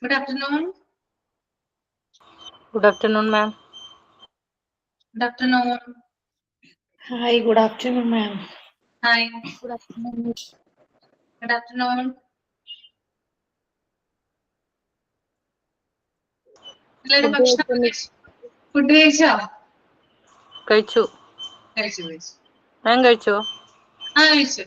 Good afternoon. Good afternoon, ma'am. Good afternoon. Hi, good afternoon, ma'am. Hi. Good afternoon. Good afternoon. എല്ലാവരും food കഴിച്ചോ? കഴിച്ചു. കഴിച്ചു. മാം കഴിച്ചോ? കഴിച്ചു.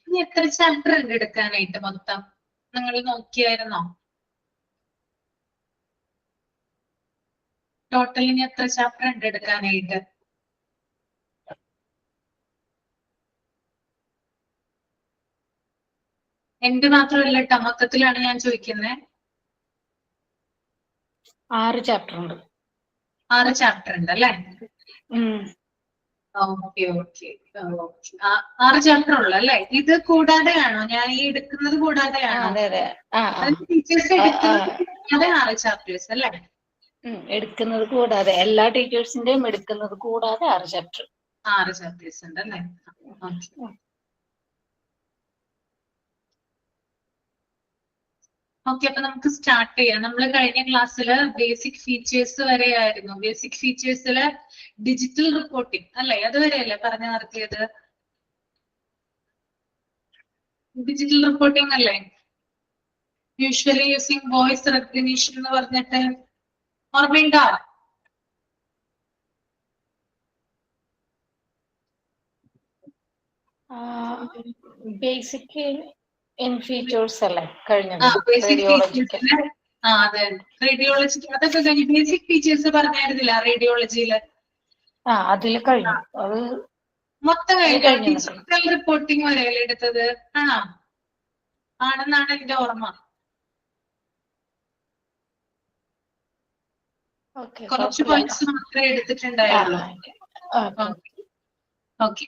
ഇനി എത്ര ചാപ്റ്റർ ഉണ്ട് എടുക്കാനായിട്ട് മൊത്തം? നിങ്ങൾ നോക്കിയായിരുന്നോ? ടോട്ടൽ ഇനി എത്ര ചാപ്റ്റർ ഉണ്ട് എടുക്കാനായിട്ട്? എന്റെ മാത്രമല്ല കേട്ടോ, മൊത്തത്തിലാണ് ഞാൻ ചോദിക്കുന്നത്. 6 ചാപ്റ്റർ ഉണ്ട്. 6 ചാപ്റ്റർ ഉണ്ട് അല്ലേ? ഓക്കെ. 6 ചാപ്റ്റർ ഉള്ളു അല്ലേ? ഇത് കൂടാതെയാണോ ഞാൻ ഈ എടുക്കുന്നത്? കൂടാതെയാണോ? ടീച്ചേഴ്സ് എടുക്കുന്നത് 6 ചാപ്റ്റേഴ്സ് അല്ലേ? എടുക്കുന്നത് കൂടാതെ, എല്ലാ ടീച്ചേഴ്സിന്റെയും എടുക്കുന്നത് കൂടാതെ 6 ചാപ്റ്റർ. 6 ചാപ്റ്റേഴ്സ് ഉണ്ട് അല്ലേ? ഓക്കെ, അപ്പൊ നമുക്ക് സ്റ്റാർട്ട് ചെയ്യാം. നമ്മൾ കഴിഞ്ഞ ക്ലാസ്സില് ബേസിക് ഫീച്ചേഴ്സ് വരെയായിരുന്നു. ബേസിക് ഫീച്ചേഴ്സില് ഡിജിറ്റൽ റിപ്പോർട്ടിംഗ് അല്ലേ? അതുവരെയല്ലേ പറഞ്ഞു നടത്തിയത്? ഡിജിറ്റൽ റിപ്പോർട്ടിംഗ് അല്ലേ? യൂഷ്വലി യൂസിങ് വോയിസ് റെക്കഗ്നീഷൻ എന്ന് പറഞ്ഞിട്ട് ഓർമ്മയുണ്ടോ? ബേസിക് ഫീച്ചേഴ്സ് അല്ലേ കഴിഞ്ഞത്? അതെ, റേഡിയോളജി അതൊക്കെ കഴിഞ്ഞു. ബേസിക് ഫീച്ചേഴ്സ് പറഞ്ഞായിരുന്നില്ല റേഡിയോളജിയില്? അതിൽ കഴിഞ്ഞു. അത് മൊത്തം കഴിഞ്ഞു. ഡിജിറ്റൽ റിപ്പോർട്ടിംഗ് വരെയല്ലേ എടുത്തത്? ആണോ? ആണെന്നാണ് എന്റെ ഓർമ്മ. കുറച്ച് പോയിന്റ്സ് മാത്രമേ എടുത്തിട്ടുണ്ടായുള്ളൂ. ഓക്കെ,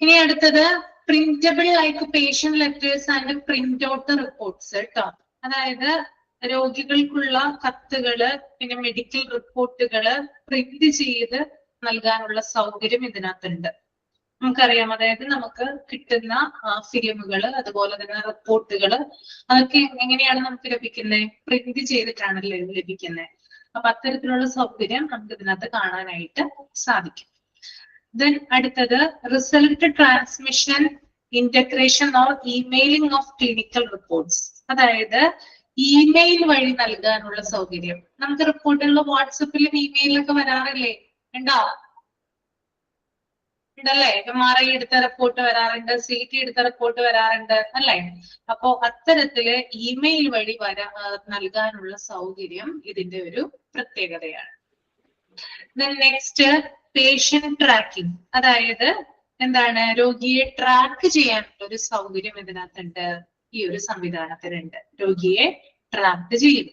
ഇനി അടുത്തത് printable like patient letters and print out reports കേട്ടോ. അതായത് രോഗികൾക്കുള്ള കത്തുകള്, പിന്നെ മെഡിക്കൽ റിപ്പോർട്ടുകള് പ്രിന്റ് ചെയ്ത് നൽകാനുള്ള സൗകര്യം ഇതിനകത്തുണ്ട്. നമുക്കറിയാം, അതായത് നമുക്ക് കിട്ടുന്ന ഫിലിമുകള്, അതുപോലെ തന്നെ റിപ്പോർട്ടുകള്, അതൊക്കെ എങ്ങനെയാണ് നമുക്ക് ലഭിക്കുന്നത്? പ്രിന്റ് ചെയ്തിട്ടാണല്ലോ ലഭിക്കുന്നത്. അപ്പൊ അത്തരത്തിലുള്ള സൗകര്യം നമുക്ക് ഇതിനകത്ത് കാണാനായിട്ട് സാധിക്കും. ദെൻ അടുത്തത് result transmission, integration or emailing of clinical reports. അതായത് ഇമെയിൽ വഴി നൽകാനുള്ള സൗകര്യം. നമുക്ക് റിപ്പോർട്ടുകൾ വാട്സപ്പിലും ഇമെയിലൊക്കെ വരാറില്ലേ? ഉണ്ടോ? ഉണ്ടല്ലേ? MRI എടുത്ത റിപ്പോർട്ട് വരാറുണ്ട്, CT എടുത്ത റിപ്പോർട്ട് വരാറുണ്ട് അല്ലേ? അപ്പോ അത്തരത്തില് ഇമെയിൽ വഴി നൽകാനുള്ള സൗകര്യം ഇതിന്റെ ഒരു പ്രത്യേകതയാണ്. Next patient tracking. അതായത് എന്താണ്? രോഗിയെ ട്രാക്ക് ചെയ്യാനുള്ള ഒരു സൗകര്യം ഇതിനകത്തുണ്ട്, ഈ ഒരു സംവിധാനത്തിലുണ്ട്. രോഗിയെ ട്രാക്ക് ചെയ്യും.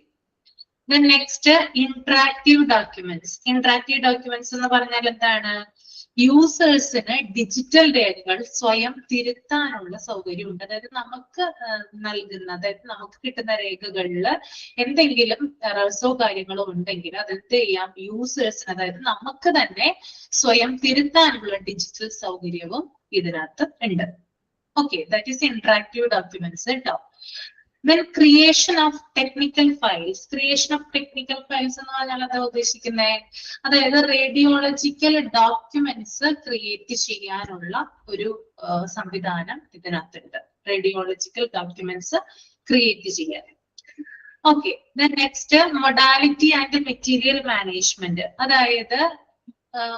Next interactive documents. Interactive documents എന്ന് പറഞ്ഞാൽ എന്താണ്? യൂസേഴ്സിന് ഡിജിറ്റൽ രേഖകൾ സ്വയം തിരുത്താനുള്ള സൗകര്യമുണ്ട്. അതായത് നമുക്ക് നൽകുന്ന, അതായത് നമുക്ക് കിട്ടുന്ന രേഖകളിൽ എന്തെങ്കിലും എറേഴ്സോ കാര്യങ്ങളോ ഉണ്ടെങ്കിൽ അതെന്ത് ചെയ്യാം? യൂസേഴ്സിന്, അതായത് നമുക്ക് തന്നെ സ്വയം തിരുത്താനുള്ള ഡിജിറ്റൽ സൗകര്യവും ഇതിനകത്ത് ഉണ്ട്. Okay, that is interactive documents കേട്ടോ. Then creation of technical files. Creation of technical files എന്ന് പറഞ്ഞാൽ എന്താ ഉദ്ദേശിക്കുന്നത്? അതായത് റേഡിയോളജിക്കൽ ഡോക്യുമെന്റ്സ് ക്രിയേറ്റ് ചെയ്യാനുള്ള ഒരു സംവിധാനം ഇതിനകത്തുണ്ട്. റേഡിയോളജിക്കൽ ഡോക്യുമെന്റ്സ് ക്രിയേറ്റ് ചെയ്യാൻ. Okay, next modality and material management. അതായത്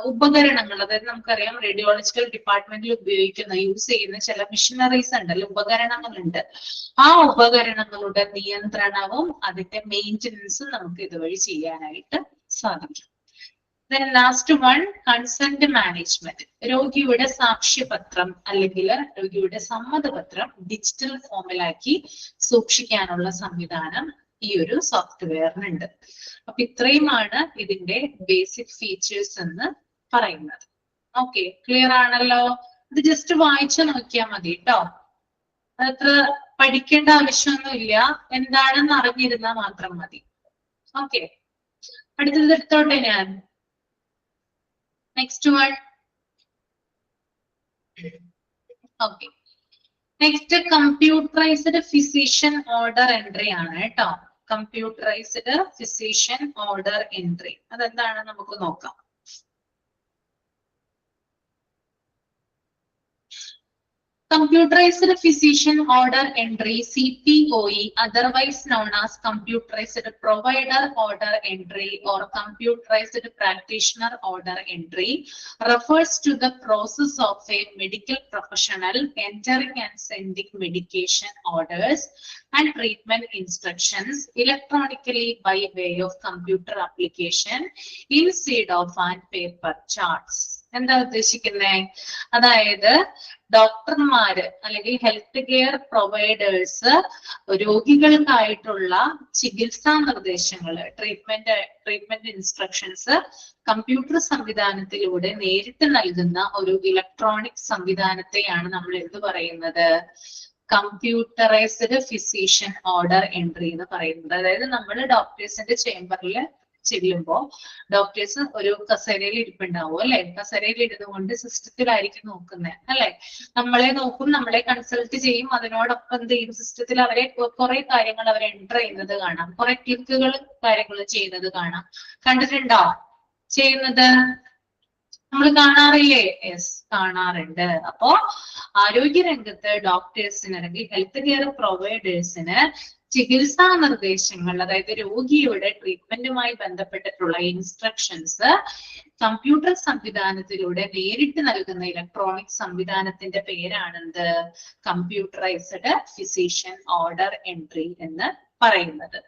ഉപകരണങ്ങൾ, അതായത് നമുക്കറിയാം റേഡിയോളജിക്കൽ ഡിപ്പാർട്ട്മെന്റിൽ യൂസ് ചെയ്യുന്ന ചില മെഷീനറീസ് ഉണ്ടല്ലോ, ഉപകരണങ്ങളുണ്ട്. ആ ഉപകരണങ്ങളുടെ നിയന്ത്രണവും അതിന്റെ മെയിൻ്റനൻസും നമുക്ക് ഇതുവഴി ചെയ്യാനായിട്ട് സാധിക്കും. Last one, consent management. രോഗിയുടെ സാക്ഷ്യപത്രം അല്ലെങ്കിൽ രോഗിയുടെ സമ്മതപത്രം ഡിജിറ്റൽ ഫോമിലാക്കി സൂക്ഷിക്കാനുള്ള സംവിധാനം ഈ ഒരു സോഫ്റ്റ്വെയറിനുണ്ട്. അപ്പൊ ഇത്രയുമാണ് ഇതിന്റെ ബേസിക് ഫീച്ചേഴ്സ് എന്ന് പറയുന്നത്. ഓക്കെ, ക്ലിയർ ആണല്ലോ? ഇത് ജസ്റ്റ് വായിച്ചു നോക്കിയാൽ മതി കേട്ടോ. അതത്ര പഠിക്കേണ്ട ആവശ്യമൊന്നുമില്ല, എന്താണെന്ന് അറിഞ്ഞിരുന്നാൽ മാത്രം മതി. ഓക്കെ, അടുത്തത് എടുത്തോട്ടെ ഞാൻ. Next one. Okay, next computerised physician order entry ആണ് കേട്ടോ. കമ്പ്യൂട്ടറൈസ്ഡ് ഫിസിഷ്യൻ ഓർഡർ എൻട്രി അതെന്താണ് നമുക്ക് നോക്കാം. Computerized Physician Order Entry (CPOE), otherwise known as Computerized Provider Order Entry or Computerized Practitioner Order Entry, refers to the process of a medical professional entering and sending medication orders and treatment instructions electronically by way of computer application instead of on paper charts. എന്താ ഉദ്ദേശിക്കുന്നേ? അതായത് ഡോക്ടർമാര് അല്ലെങ്കിൽ health care providers രോഗികൾക്കായിട്ടുള്ള ചികിത്സാ നിർദ്ദേശങ്ങള്, treatment instructions computer സംവിധാനത്തിലൂടെ നേരിട്ട് നൽകുന്ന ഒരു electronic സംവിധാനത്തെയാണ് നമ്മൾ എന്ത് പറയുന്നത്? കമ്പ്യൂട്ടറൈസ്ഡ് ഫിസിഷ്യൻ ഓർഡർ എൻട്രി എന്ന് പറയുന്നത്. അതായത് നമ്മൾ ഡോക്ടേഴ്സിന്റെ ചേംബറിൽ ചെല്ലുമ്പോ ഡോക്ടേഴ്സ് ഒരു കസേരയിൽ ഇരിപ്പുണ്ടാവും അല്ലെ, കസേരയിൽ ഇരുന്നുകൊണ്ട് സിസ്റ്റത്തിലായിരിക്കും നോക്കുന്നത് അല്ലെ. നമ്മളെ നോക്കും, നമ്മളെ കൺസൾട്ട് ചെയ്യും, അതിനോടൊപ്പം എന്ത് ചെയ്യും, സിസ്റ്റത്തിൽ അവരെ കുറെ കാര്യങ്ങൾ അവരെ എൻറ്റർ ചെയ്യുന്നത് കാണാം, കുറെ ക്ലിക്കുകൾ കാര്യങ്ങൾ ചെയ്യുന്നത് കാണാം. കണ്ടിട്ടുണ്ടോ ചെയ്യുന്നത്? നമ്മൾ കാണാറില്ലേ? യെസ്, കാണാറുണ്ട്. അപ്പോ ആരോഗ്യരംഗത്ത് ഡോക്ടേഴ്സിന് അല്ലെങ്കിൽ ഹെൽത്ത് കെയർ പ്രൊവൈഡേഴ്സിന് ചികിത്സാ നിർദ്ദേശങ്ങൾ, അതായത് രോഗിയുടെ ട്രീറ്റ്മെന്റുമായി ബന്ധപ്പെട്ടിട്ടുള്ള ഇൻസ്ട്രക്ഷൻസ് കമ്പ്യൂട്ടർ സംവിധാനത്തിലൂടെ നേരിട്ട് നൽകുന്ന ഇലക്ട്രോണിക് സംവിധാനത്തിന്റെ പേരാണെന്ത്? കമ്പ്യൂട്ടറൈസ്ഡ് ഫിസിഷ്യൻ ഓർഡർ എൻട്രി എന്ന് പറയുന്നത്.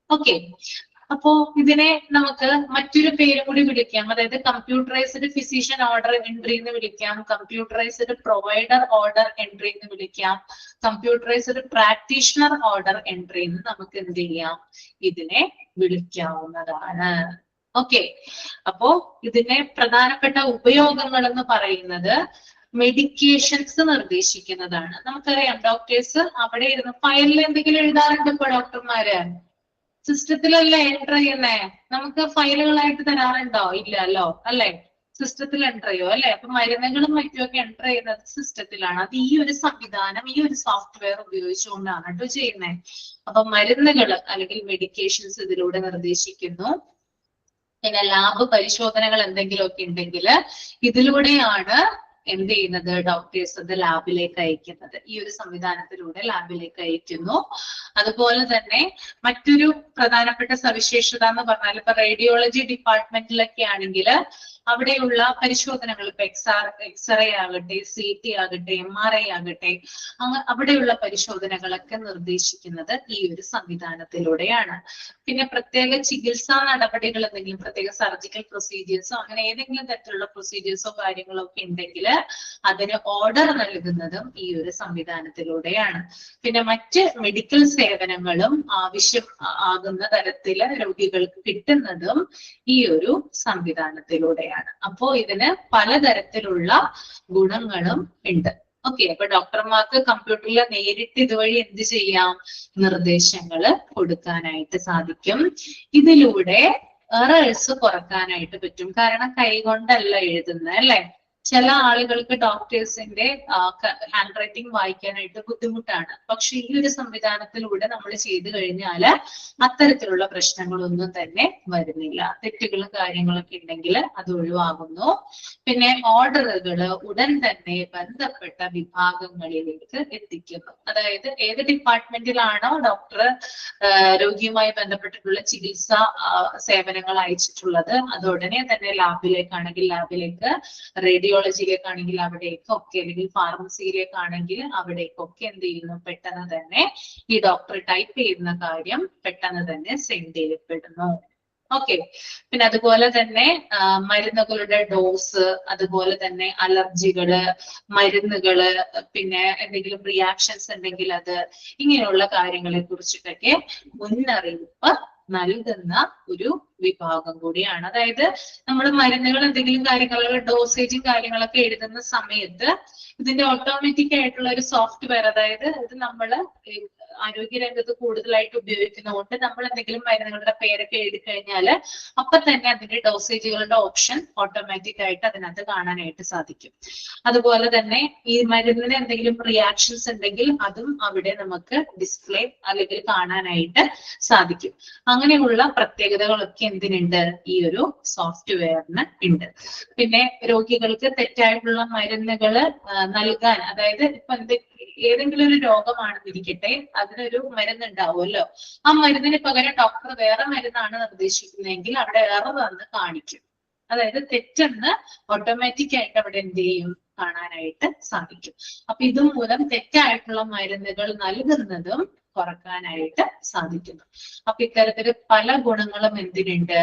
ഓക്കെ, അപ്പോ ഇതിനെ നമുക്ക് മറ്റൊരു പേര് കൂടി വിളിക്കാം. അതായത് കമ്പ്യൂട്ടറൈസ്ഡ് ഫിസിഷ്യൻ ഓർഡർ എൻട്രി എന്ന് വിളിക്കാം, കമ്പ്യൂട്ടറൈസ്ഡ് പ്രൊവൈഡർ ഓർഡർ എൻട്രി എന്ന് വിളിക്കാം, കമ്പ്യൂട്ടറൈസ്ഡ് പ്രാക്ടീഷണർ ഓർഡർ എൻട്രി എന്ന് നമുക്ക് എന്ത് ചെയ്യാം? ഇതിനെ വിളിക്കാവുന്നതാണ്. ഓക്കെ, അപ്പോ ഇതിന്റെ പ്രധാനപ്പെട്ട ഉപയോഗങ്ങൾ എന്ന് പറയുന്നത് മെഡിക്കേഷൻസ് നിർദ്ദേശിക്കുന്നതാണ്. നമുക്കറിയാം ഡോക്ടേഴ്സ് അവിടെ ഇരുന്ന് ഫയലിൽ എന്തെങ്കിലും എഴുതാറുണ്ട് ഇപ്പൊ ഡോക്ടർമാര്? സിസ്റ്റത്തിലല്ലേ എൻറ്റർ ചെയ്യുന്നേ? നമുക്ക് ഫയലുകളായിട്ട് തരാറുണ്ടോ? ഇല്ലല്ലോ അല്ലെ, സിസ്റ്റത്തിൽ എൻറ്റർ ചെയ്യോ അല്ലെ. അപ്പൊ മരുന്നുകളും മറ്റുമൊക്കെ എൻറ്റർ ചെയ്യുന്നത് സിസ്റ്റത്തിലാണ്. അത് ഈ ഒരു സംവിധാനം, ഈ ഒരു സോഫ്റ്റ്വെയർ ഉപയോഗിച്ചുകൊണ്ടാണ് കേട്ടോ ചെയ്യുന്നത്. അപ്പൊ മരുന്നുകൾ അല്ലെങ്കിൽ മെഡിക്കേഷൻസ് ഇതിലൂടെ നിർദ്ദേശിക്കുന്നു. പിന്നെ ലാബ് പരിശോധനകൾ എന്തെങ്കിലുമൊക്കെ ഉണ്ടെങ്കിൽ ഇതിലൂടെയാണ് എന്ത് ചെയ്യുന്നത്? ഡോക്ടേഴ്സ് അത് ലാബിലേക്ക് അയക്കുന്നത്. ഈ ഒരു സംവിധാനത്തിലൂടെ ലാബിലേക്ക് അയക്കുന്നു. അതുപോലെ തന്നെ മറ്റൊരു പ്രധാനപ്പെട്ട സവിശേഷത എന്ന് പറഞ്ഞാൽ ഇപ്പൊ റേഡിയോളജി ഡിപ്പാർട്ട്മെന്റിലൊക്കെ ആണെങ്കിൽ അവിടെയുള്ള പരിശോധനകൾ, ഇപ്പൊ എക്സ്റേ ആകട്ടെ, CT ആകട്ടെ, MRI ആകട്ടെ, അവിടെയുള്ള പരിശോധനകളൊക്കെ നിർദ്ദേശിക്കുന്നത് ഈ ഒരു സംവിധാനത്തിലൂടെയാണ്. പിന്നെ പ്രത്യേക ചികിത്സാ നടപടികൾ എന്തെങ്കിലും, പ്രത്യേക സർജിക്കൽ പ്രൊസീജിയേഴ്സോ അങ്ങനെ ഏതെങ്കിലും തരത്തിലുള്ള പ്രൊസീജിയേഴ്സോ കാര്യങ്ങളോ ഒക്കെ ഉണ്ടെങ്കിൽ അതിന് ഓർഡർ നൽകുന്നതും ഈ ഒരു സംവിധാനത്തിലൂടെയാണ്. പിന്നെ മറ്റ് മെഡിക്കൽ സേവനങ്ങളും ആവശ്യം ആകുന്ന തരത്തില് രോഗികൾക്ക് കിട്ടുന്നതും ഈ ഒരു സംവിധാനത്തിലൂടെയാണ്. അപ്പോ ഇതിന് പലതരത്തിലുള്ള ഗുണങ്ങളും ഉണ്ട്. ഓക്കെ, അപ്പൊ ഡോക്ടർമാർക്ക് കമ്പ്യൂട്ടറിൽ നേരിട്ട് ഇതുവഴി എന്ത് ചെയ്യാം? നിർദ്ദേശങ്ങൾ കൊടുക്കാനായിട്ട് സാധിക്കും. ഇതിലൂടെ എറേഴ്സ് കുറക്കാനായിട്ട് പറ്റും. കാരണം കൈകൊണ്ടല്ല എഴുതുന്നത് അല്ലെ. ചില ആളുകൾക്ക് ഡോക്ടേഴ്സിന്റെ ഹാൻഡ് റൈറ്റിംഗ് വായിക്കാനായിട്ട് ബുദ്ധിമുട്ടാണ്. പക്ഷെ ഈ ഒരു സംവിധാനത്തിലൂടെ നമ്മൾ ചെയ്തു കഴിഞ്ഞാൽ അത്തരത്തിലുള്ള പ്രശ്നങ്ങളൊന്നും തന്നെ വരുന്നില്ല. തെറ്റുകളും കാര്യങ്ങളൊക്കെ ഉണ്ടെങ്കിൽ അത് ഒഴിവാകുന്നു. പിന്നെ ഓർഡറുകൾ ഉടൻ തന്നെ ബന്ധപ്പെട്ട വിഭാഗങ്ങളിലേക്ക് എത്തിക്കുന്നു. അതായത് ഏത് ഡിപ്പാർട്ട്മെന്റിലാണോ ഡോക്ടർ രോഗിയുമായി ബന്ധപ്പെട്ടിട്ടുള്ള ചികിത്സാ സേവനങ്ങൾ അയച്ചിട്ടുള്ളത് അത് ഉടനെ തന്നെ ലാബിലേക്കാണെങ്കിൽ ലാബിലേക്ക്, റേഡിയോളജിയിലേക്കാണെങ്കിൽ അവിടേക്കൊക്കെ, അല്ലെങ്കിൽ ഫാർമസിയിലേക്കാണെങ്കിൽ അവിടേക്കൊക്കെ എന്ത് ചെയ്യുന്നു? പെട്ടെന്ന് തന്നെ ഈ ഡോക്ടർ ടൈപ്പ് ചെയ്യുന്ന കാര്യം പെട്ടെന്ന് തന്നെ സെൻഡ് ചെയ്യപ്പെടുന്നു. ഓക്കെ, പിന്നെ അതുപോലെ തന്നെ മരുന്നുകളുടെ ഡോസ്, അതുപോലെ തന്നെ അലർജികള്, മരുന്നുകള്, പിന്നെ എന്തെങ്കിലും റിയാക്ഷൻസ് ഉണ്ടെങ്കിൽ അത്, ഇങ്ങനെയുള്ള കാര്യങ്ങളെ കുറിച്ചിട്ടൊക്കെ മുന്നറിയിപ്പ് നൽകുന്ന ഒരു വിഭാഗം കൂടിയാണ്. അതായത് നമ്മൾ മരുന്നുകൾ എന്തെങ്കിലും കാര്യങ്ങൾ, ഡോസേജും കാര്യങ്ങളൊക്കെ എഴുതുന്ന സമയത്ത് ഇതിന്റെ ഓട്ടോമാറ്റിക് ആയിട്ടുള്ള ഒരു സോഫ്റ്റ്വെയർ, അതായത് ഇത് നമ്മൾ ആരോഗ്യരംഗത്ത് കൂടുതലായിട്ട് ഉപയോഗിക്കുന്നതുകൊണ്ട് നമ്മൾ എന്തെങ്കിലും മരുന്നുകളുടെ പേരൊക്കെ എഴുതി കഴിഞ്ഞാൽ അപ്പൊ തന്നെ അതിന്റെ ഡോസേജുകളുടെ ഓപ്ഷൻ ഓട്ടോമാറ്റിക് ആയിട്ട് അതിനകത്ത് കാണാനായിട്ട് സാധിക്കും. അതുപോലെ തന്നെ ഈ മരുന്നിന് എന്തെങ്കിലും റിയാക്ഷൻസ് ഉണ്ടെങ്കിൽ അതും അവിടെ നമുക്ക് ഡിസ്പ്ലേ അല്ലെങ്കിൽ കാണാനായിട്ട് സാധിക്കും. അങ്ങനെയുള്ള പ്രത്യേകതകളൊക്കെ എന്തിനുണ്ട്, ഈ ഒരു സോഫ്റ്റ്വെയറിന് ഉണ്ട്. പിന്നെ രോഗികൾക്ക് തെറ്റായിട്ടുള്ള മരുന്നുകൾ നൽകാൻ, അതായത് ഇപ്പൊ ഏതെങ്കിലും ഒരു രോഗമാണെന്നിരിക്കട്ടെ, അതിനൊരു മരുന്നുണ്ടാവുമല്ലോ, ആ മരുന്നിന് പകരം ഡോക്ടർ വേറെ മരുന്നാണ് നിർദ്ദേശിക്കുന്നതെങ്കിൽ അവിടെ എറർ വന്ന് കാണിക്കും. അതായത് തെറ്റെന്ന് ഓട്ടോമാറ്റിക് ആയിട്ട് അവിടെ എന്ത് ചെയ്യും, കാണാനായിട്ട് സാധിക്കും. അപ്പൊ ഇതുമൂലം തെറ്റായിട്ടുള്ള മരുന്നുകൾ നൽകുന്നതും കുറക്കാനായിട്ട് സാധിക്കുന്നു. അപ്പൊ ഇത്തരത്തില് പല ഗുണങ്ങളും എന്തിനുണ്ട്,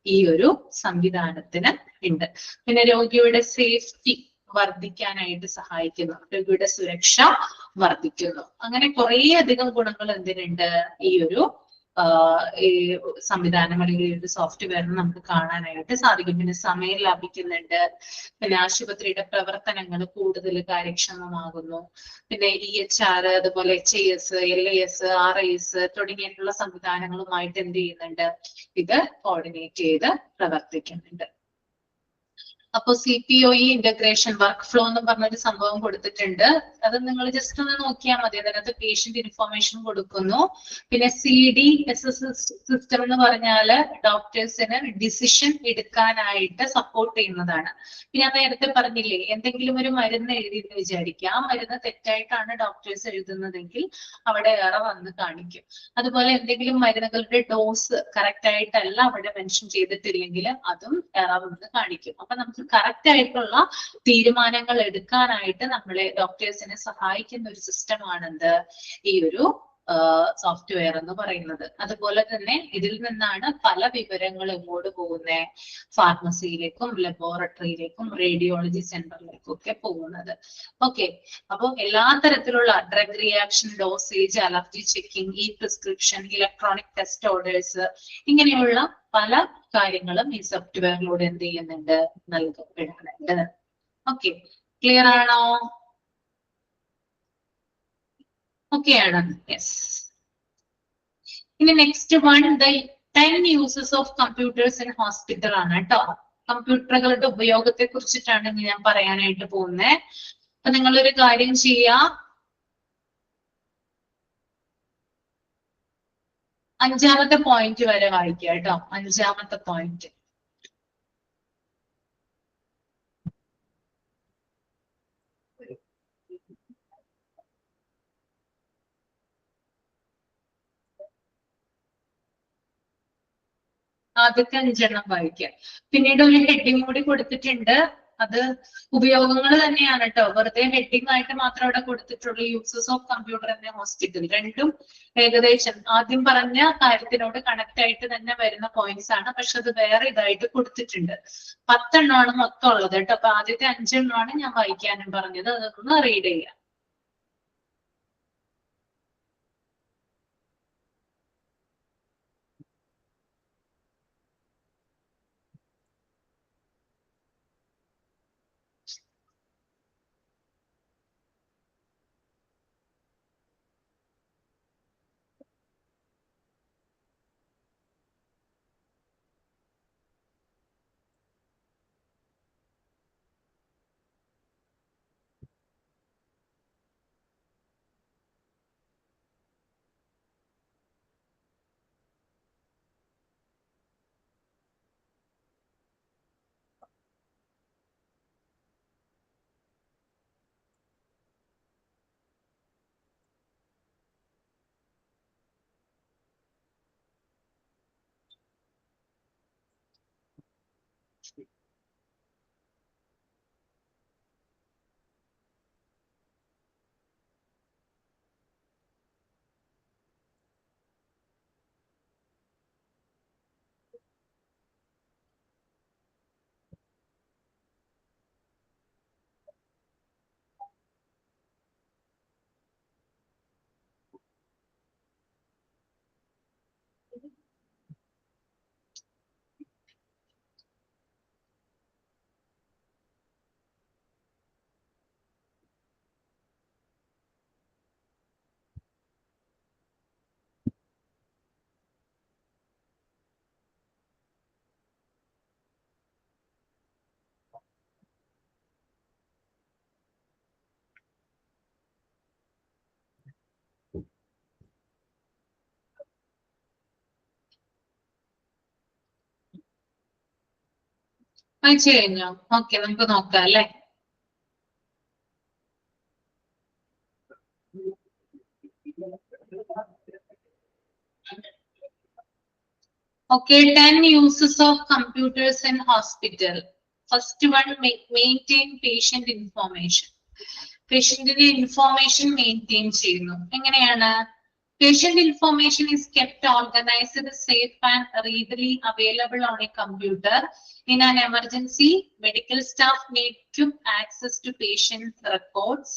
ഈ ഒരു സംവിധാനത്തിന് ഉണ്ട്. പിന്നെ രോഗിയുടെ സേഫ്റ്റി വർദ്ധിക്കാനായിട്ട് സഹായിക്കുന്നു, രോഗിയുടെ സുരക്ഷ വർദ്ധിക്കുന്നു. അങ്ങനെ കുറേ അധികം ഗുണങ്ങൾ എന്തിനുണ്ട്, ഈ ഒരു ഈ സംവിധാനം അല്ലെങ്കിൽ ഒരു സോഫ്റ്റ്വെയറിന് നമുക്ക് കാണാനായിട്ട് സാധിക്കും. പിന്നെ സമയം ലാഭിക്കുന്നുണ്ട്, പിന്നെ ആശുപത്രിയുടെ പ്രവർത്തനങ്ങൾ കൂടുതൽ കാര്യക്ഷമമാകുന്നു. പിന്നെ EHR, അതുപോലെ HIS, LIS, RIS തുടങ്ങിയിട്ടുള്ള സംവിധാനങ്ങളുമായിട്ട് എന്ത് ചെയ്യുന്നുണ്ട്, ഇത് കോർഡിനേറ്റ് ചെയ്ത് പ്രവർത്തിക്കുന്നുണ്ട്. അപ്പൊ CPOE ഇന്റഗ്രേഷൻ വർക്ക് ഫ്ലോ എന്ന് പറഞ്ഞൊരു സംഭവം കൊടുത്തിട്ടുണ്ട്. അത് നിങ്ങൾ ജസ്റ്റ് ഒന്ന് നോക്കിയാൽ മതി. അതിനകത്ത് പേഷ്യന്റ് ഇൻഫോർമേഷൻ കൊടുക്കുന്നു. പിന്നെ CDSS സിസ്റ്റം എന്ന് പറഞ്ഞാല് ഡോക്ടേഴ്സിന് ഡിസിഷൻ എടുക്കാനായിട്ട് സപ്പോർട്ട് ചെയ്യുന്നതാണ്. ഞാൻ നേരത്തെ പറഞ്ഞില്ലേ, എന്തെങ്കിലും ഒരു മരുന്ന് എഴുതി എന്ന് വിചാരിക്കുക, ആ മരുന്ന് തെറ്റായിട്ടാണ് ഡോക്ടേഴ്സ് എഴുതുന്നതെങ്കിൽ അവിടെ ഏറെ വന്ന് കാണിക്കും. അതുപോലെ എന്തെങ്കിലും മരുന്നുകളുടെ ഡോസ് കറക്റ്റ് ആയിട്ടല്ല അവിടെ മെൻഷൻ ചെയ്തിട്ടില്ലെങ്കിൽ അതും ഏറെ വന്ന് കാണിക്കും. അപ്പൊ നമുക്ക് കറക്റ്റ് ആയിട്ടുള്ള തീരുമാനങ്ങൾ എടുക്കാനായിട്ട് നമ്മളെ ഡോക്ടേഴ്സിനെ സഹായിക്കുന്ന ഒരു സിസ്റ്റമാണെന്ത്, ഈ ഒരു സോഫ്റ്റ്വെയർ എന്ന് പറയുന്നത്. അതുപോലെ തന്നെ ഇതിൽ നിന്നാണ് പല വിവരങ്ങൾ എങ്ങോട്ട് പോകുന്നത്, ഫാർമസിയിലേക്കും ലബോറട്ടറിയിലേക്കും റേഡിയോളജി സെന്ററിലേക്കും ഒക്കെ പോകുന്നത്. ഓക്കെ, അപ്പോൾ എല്ലാ തരത്തിലുള്ള drug reaction, dosage, allergy checking, E prescription, electronic test orders, ഇങ്ങനെയുള്ള പല കാര്യങ്ങളും ഈ സോഫ്റ്റ്വെയറിലൂടെ എന്ത് ചെയ്യുന്നുണ്ട്, നൽകപ്പെടുന്നുണ്ട്. ഓക്കെ, ക്ലിയർ ആണോ? ഓക്കെ ആണ്, യെസ്. ഇനി next one, the 10 uses of computers in hospital ആണ് കേട്ടോ. കമ്പ്യൂട്ടറുകളുടെ ഉപയോഗത്തെ കുറിച്ചിട്ടാണ് ഞാൻ പറയാനായിട്ട് പോകുന്നത്. അപ്പൊ നിങ്ങളൊരു കാര്യം ചെയ്യാ, 5ാമത്തെ പോയിന്റ് വരെ വായിക്കുക കേട്ടോ. 5ാമത്തെ പോയിന്റ്. ആദ്യത്തെ 5 വായിക്കുക. പിന്നീട് ഒരു ഹെഡിങ് കൂടി കൊടുത്തിട്ടുണ്ട്. അത് ഉപയോഗങ്ങൾ തന്നെയാണ് കേട്ടോ, വെറുതെ ഹെഡിങ് ആയിട്ട് മാത്രം അവിടെ കൊടുത്തിട്ടുള്ളൂ. Uses of computer in hospital, രണ്ടും ഏകദേശം ആദ്യം പറഞ്ഞ കാര്യത്തിനോട് കണക്ട് ആയിട്ട് തന്നെ വരുന്ന പോയിന്റ്സ് ആണ്. പക്ഷെ അത് വേറെ ഇതായിട്ട് കൊടുത്തിട്ടുണ്ട്. 10 എണ്ണമാണ് മൊത്തം ഉള്ളത് കേട്ടോ. അപ്പൊ ആദ്യത്തെ 5 എണ്ണമാണ് ഞാൻ വായിക്കാനും പറഞ്ഞത്. അതൊന്ന് റീഡ് ചെയ്യാം. വായിച്ചു കഴിഞ്ഞോ? ഓക്കെ, നമുക്ക് നോക്കാം അല്ലെ. Okay, 10 uses of computers in hospital. First one, maintain patient information. പേഷ്യന്റിന്റെ ഇൻഫോർമേഷൻ മെയിൻറ്റെയിൻ ചെയ്യുന്നു. എങ്ങനെയാണ്? Patient information is kept organized, safe and readily available on a computer. In an emergency, medical staff need to access to patient records.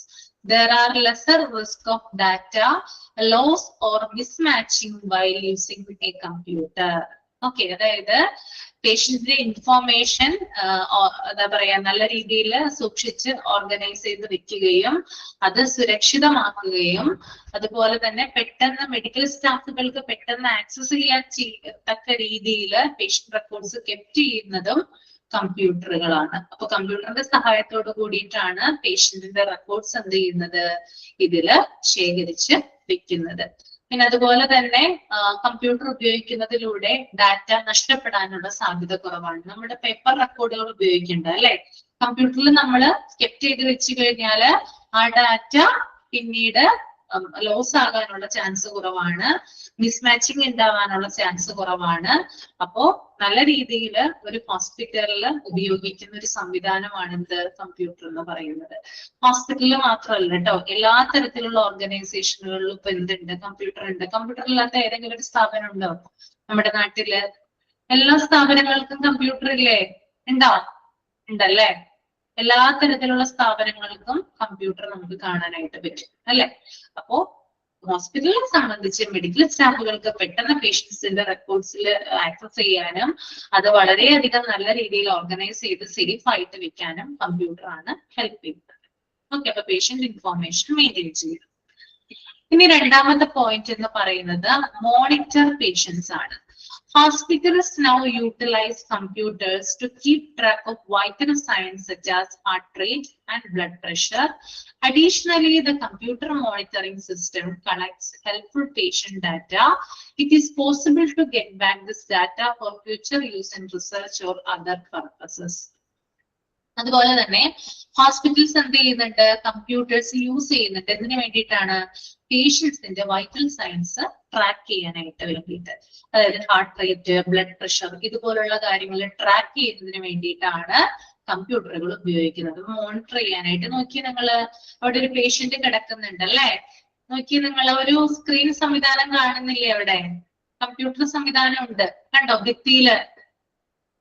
There are lesser risk of data loss or mismatching while using a computer. Okay, അതായത് പേഷ്യന്റിന്റെ information എന്താ പറയാ നല്ല രീതിയിൽ സൂക്ഷിച്ച് organise ചെയ്ത് വെക്കുകയും അത് സുരക്ഷിതമാക്കുകയും അതുപോലെ തന്നെ പെട്ടെന്ന് മെഡിക്കൽ സ്റ്റാഫുകൾക്ക് പെട്ടെന്ന് ആക്സസ് ചെയ്യാൻ തക്ക രീതിയിൽ പേഷ്യന്റ് റെക്കോർഡ്സ് കെപ്റ്റ് ചെയ്യുന്നതും കമ്പ്യൂട്ടറുകളാണ്. അപ്പൊ കമ്പ്യൂട്ടറിന്റെ സഹായത്തോട് കൂടിയിട്ടാണ് പേഷ്യന്റിന്റെ റെക്കോർഡ്സ് എന്ത് ചെയ്യുന്നത്, ഇതില് ശേഖരിച്ച് വെക്കുന്നത്. പിന്നെ അതുപോലെ തന്നെ കമ്പ്യൂട്ടർ ഉപയോഗിക്കുന്നതിലൂടെ ഡാറ്റ നഷ്ടപ്പെടാനുള്ള സാധ്യത കുറവാണ്. നമ്മുടെ പേപ്പർ റെക്കോർഡുകൾ ഉപയോഗിക്കേണ്ട അല്ലെ, കമ്പ്യൂട്ടറിൽ നമ്മൾ കെപ്റ്റ് ചെയ്ത് വെച്ച് കഴിഞ്ഞാല് ആ ഡാറ്റ പിന്നീട് ലോസ് ആകാനുള്ള ചാൻസ് കുറവാണ്, മിസ്മാച്ചിങ് ഉണ്ടാവാനുള്ള ചാൻസ് കുറവാണ്. അപ്പോ നല്ല രീതിയിൽ ഒരു ഹോസ്പിറ്റലിൽ ഉപയോഗിക്കുന്ന ഒരു സംവിധാനമാണ് എന്ത്, കമ്പ്യൂട്ടർ എന്ന് പറയുന്നത്. ഹോസ്പിറ്റലിൽ മാത്രമല്ല കേട്ടോ, എല്ലാ തരത്തിലുള്ള ഓർഗനൈസേഷനുകളിലും ഇപ്പൊ എന്തുണ്ട്, കമ്പ്യൂട്ടർ ഉണ്ട്. കമ്പ്യൂട്ടർ ഇല്ലാത്ത ഏതെങ്കിലും ഒരു സ്ഥാപനം ഉണ്ടോ നമ്മുടെ നാട്ടില്? എല്ലാ സ്ഥാപനങ്ങൾക്കും കമ്പ്യൂട്ടർ ഇല്ലേ? ഉണ്ടോ? ഉണ്ടല്ലേ. എല്ലാ തരത്തിലുള്ള സ്ഥാപനങ്ങൾക്കും കമ്പ്യൂട്ടർ നമുക്ക് കാണാനായിട്ട് പറ്റും അല്ലെ. അപ്പോ ഹോസ്പിറ്റലിനെ സംബന്ധിച്ച് മെഡിക്കൽ സ്റ്റാഫുകൾക്ക് പെട്ടെന്ന് പേഷ്യൻസിന്റെ റെക്കോർഡ്സിൽ ആക്സസ് ചെയ്യാനും അത് വളരെയധികം നല്ല രീതിയിൽ ഓർഗനൈസ് ചെയ്ത് സേഫ് ആയിട്ട് വെക്കാനും കമ്പ്യൂട്ടറാണ് ഹെൽപ്പ് ചെയ്യുന്നത്. ഓക്കെ, അപ്പൊ പേഷ്യന്റ് ഇൻഫോർമേഷൻ മെയിൻറ്റെയിൻ ചെയ്യുക. ഇനി രണ്ടാമത്തെ പോയിന്റ് എന്ന് പറയുന്നത് മോണിറ്റർ പേഷ്യൻസ് ആണ്. Hospitals now utilize computers to keep track of vital signs such as heart rate and blood pressure. Additionally, the computer monitoring system collects helpful patient data. It is possible to get back this data for future use in research or other purposes. അതുപോലെ തന്നെ hospitals എന്ത് ചെയ്യുന്നുണ്ട്, computers use ചെയ്യുന്നുണ്ട്. എന്തിനു വേണ്ടിയിട്ടാണ്? പേഷ്യൻസിന്റെ vital science track ചെയ്യാനായിട്ട് വേണ്ടിയിട്ട്. അതായത് ഹാർട്ട് റേറ്റ്, ബ്ലഡ് പ്രഷർ ഇതുപോലുള്ള കാര്യങ്ങൾ ട്രാക്ക് ചെയ്യുന്നതിന് വേണ്ടിയിട്ടാണ് കമ്പ്യൂട്ടറുകൾ ഉപയോഗിക്കുന്നത്. മോണിറ്റർ ചെയ്യാനായിട്ട്. നോക്കി നിങ്ങൾ അവിടെ ഒരു പേഷ്യന്റ് കിടക്കുന്നുണ്ട് അല്ലെ, നോക്കി നിങ്ങൾ ഒരു സ്ക്രീൻ സംവിധാനം കാണുന്നില്ലേ അവിടെ? കമ്പ്യൂട്ടർ സംവിധാനം ഉണ്ട് കണ്ടോ ഭിത്തിയില്.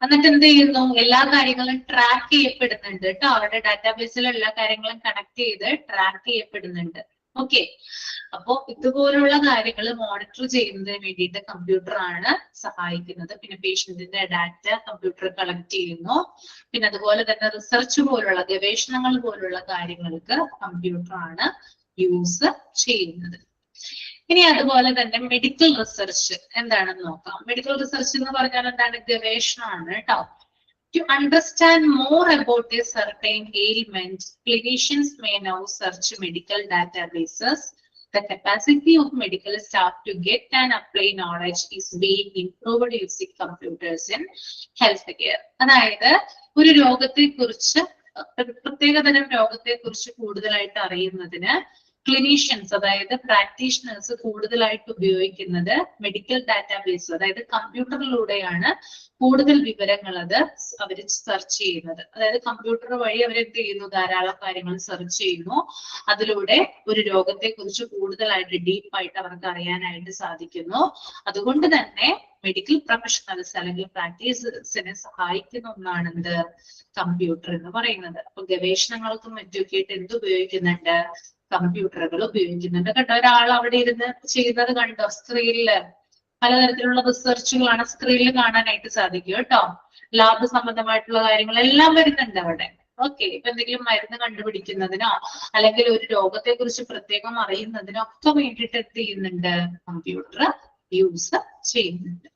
എന്നിട്ട് എന്ത് ചെയ്യുന്നു, എല്ലാ കാര്യങ്ങളും ട്രാക്ക് ചെയ്യപ്പെടുന്നുണ്ട് കേട്ടോ. അവരുടെ ഡാറ്റാബേസിൽ എല്ലാ കാര്യങ്ങളും കണക്ട് ചെയ്ത് ട്രാക്ക് ചെയ്യപ്പെടുന്നുണ്ട്. ഓക്കെ, അപ്പോ ഇതുപോലുള്ള കാര്യങ്ങൾ മോണിറ്റർ ചെയ്യുന്നതിന് വേണ്ടിയിട്ട് കമ്പ്യൂട്ടർ ആണ് സഹായിക്കുന്നത്. പിന്നെ പേഷ്യന്റിന്റെ ഡാറ്റ കമ്പ്യൂട്ടർ കളക്ട് ചെയ്യുന്നു. പിന്നെ അതുപോലെ തന്നെ റിസർച്ച് പോലുള്ള ഗവേഷണങ്ങൾ പോലുള്ള കാര്യങ്ങൾക്ക് കമ്പ്യൂട്ടർ ആണ് യൂസ് ചെയ്യുന്നത്. ഇനി അതുപോലെ തന്നെ മെഡിക്കൽ റിസർച്ച് എന്താണെന്ന് നോക്കാം. മെഡിക്കൽ റിസർച്ച് എന്ന് പറഞ്ഞാൽ എന്താണ്? ഗവേഷണമാണ് കേട്ടോ. To understand more about a certain ailment, clinicians may now search medical databases. The capacity of medical staff to get and apply knowledge is being improved using computers in healthcare. അതായത് ഒരു രോഗത്തെ കുറിച്ച്, പ്രത്യേകതരം രോഗത്തെ കുറിച്ച് കൂടുതലായിട്ട് അറിയുന്നതിന് ക്ലിനീഷ്യൻസ് അതായത് പ്രാക്ടീഷണേഴ്സ് കൂടുതലായിട്ട് ഉപയോഗിക്കുന്നത് മെഡിക്കൽ ഡാറ്റാബേസ്, അതായത് കമ്പ്യൂട്ടറിലൂടെയാണ് കൂടുതൽ വിവരങ്ങൾ അവർ സെർച്ച് ചെയ്യുന്നത്. അതായത് കമ്പ്യൂട്ടർ വഴി അവരെന്ത് ചെയ്യുന്നു, ധാരാളം കാര്യങ്ങൾ സെർച്ച് ചെയ്യുന്നു. അതിലൂടെ ഒരു രോഗത്തെ കുറിച്ച് കൂടുതലായിട്ട് ഡീപ്പായിട്ട് അവർക്ക് അറിയാനായിട്ട് സാധിക്കുന്നു. അതുകൊണ്ട് തന്നെ മെഡിക്കൽ പ്രൊഫഷണൽസ് അല്ലെങ്കിൽ പ്രാക്ടീസിനെ സഹായിക്കുന്ന ഒന്നാണ് എന്ത്, കമ്പ്യൂട്ടർ എന്ന് പറയുന്നത്. അപ്പൊ ഗവേഷണങ്ങൾക്കും മറ്റൊക്കെ എന്ത് ഉപയോഗിക്കുന്നുണ്ട്, കമ്പ്യൂട്ടറുകൾ ഉപയോഗിക്കുന്നുണ്ട് കേട്ടോ. ഒരാൾ അവിടെ ഇരുന്ന് ചെയ്യുന്നത് കണ്ടോ, സ്ക്രീനില് പലതരത്തിലുള്ള റിസർച്ചുകളാണ് സ്ക്രീനിൽ കാണാനായിട്ട് സാധിക്കും കേട്ടോ. ലാബ് സംബന്ധമായിട്ടുള്ള കാര്യങ്ങളെല്ലാം വരുന്നുണ്ട് അവിടെ. ഓക്കെ, ഇപ്പൊ എന്തെങ്കിലും മരുന്ന് കണ്ടുപിടിക്കുന്നതിനോ അല്ലെങ്കിൽ ഒരു രോഗത്തെ കുറിച്ച് പ്രത്യേകം അറിയുന്നതിനോ ഒക്കെ വേണ്ടിയിട്ട് എന്ത് ചെയ്യുന്നുണ്ട്, കമ്പ്യൂട്ടർ യൂസ് ചെയ്യുന്നുണ്ട്.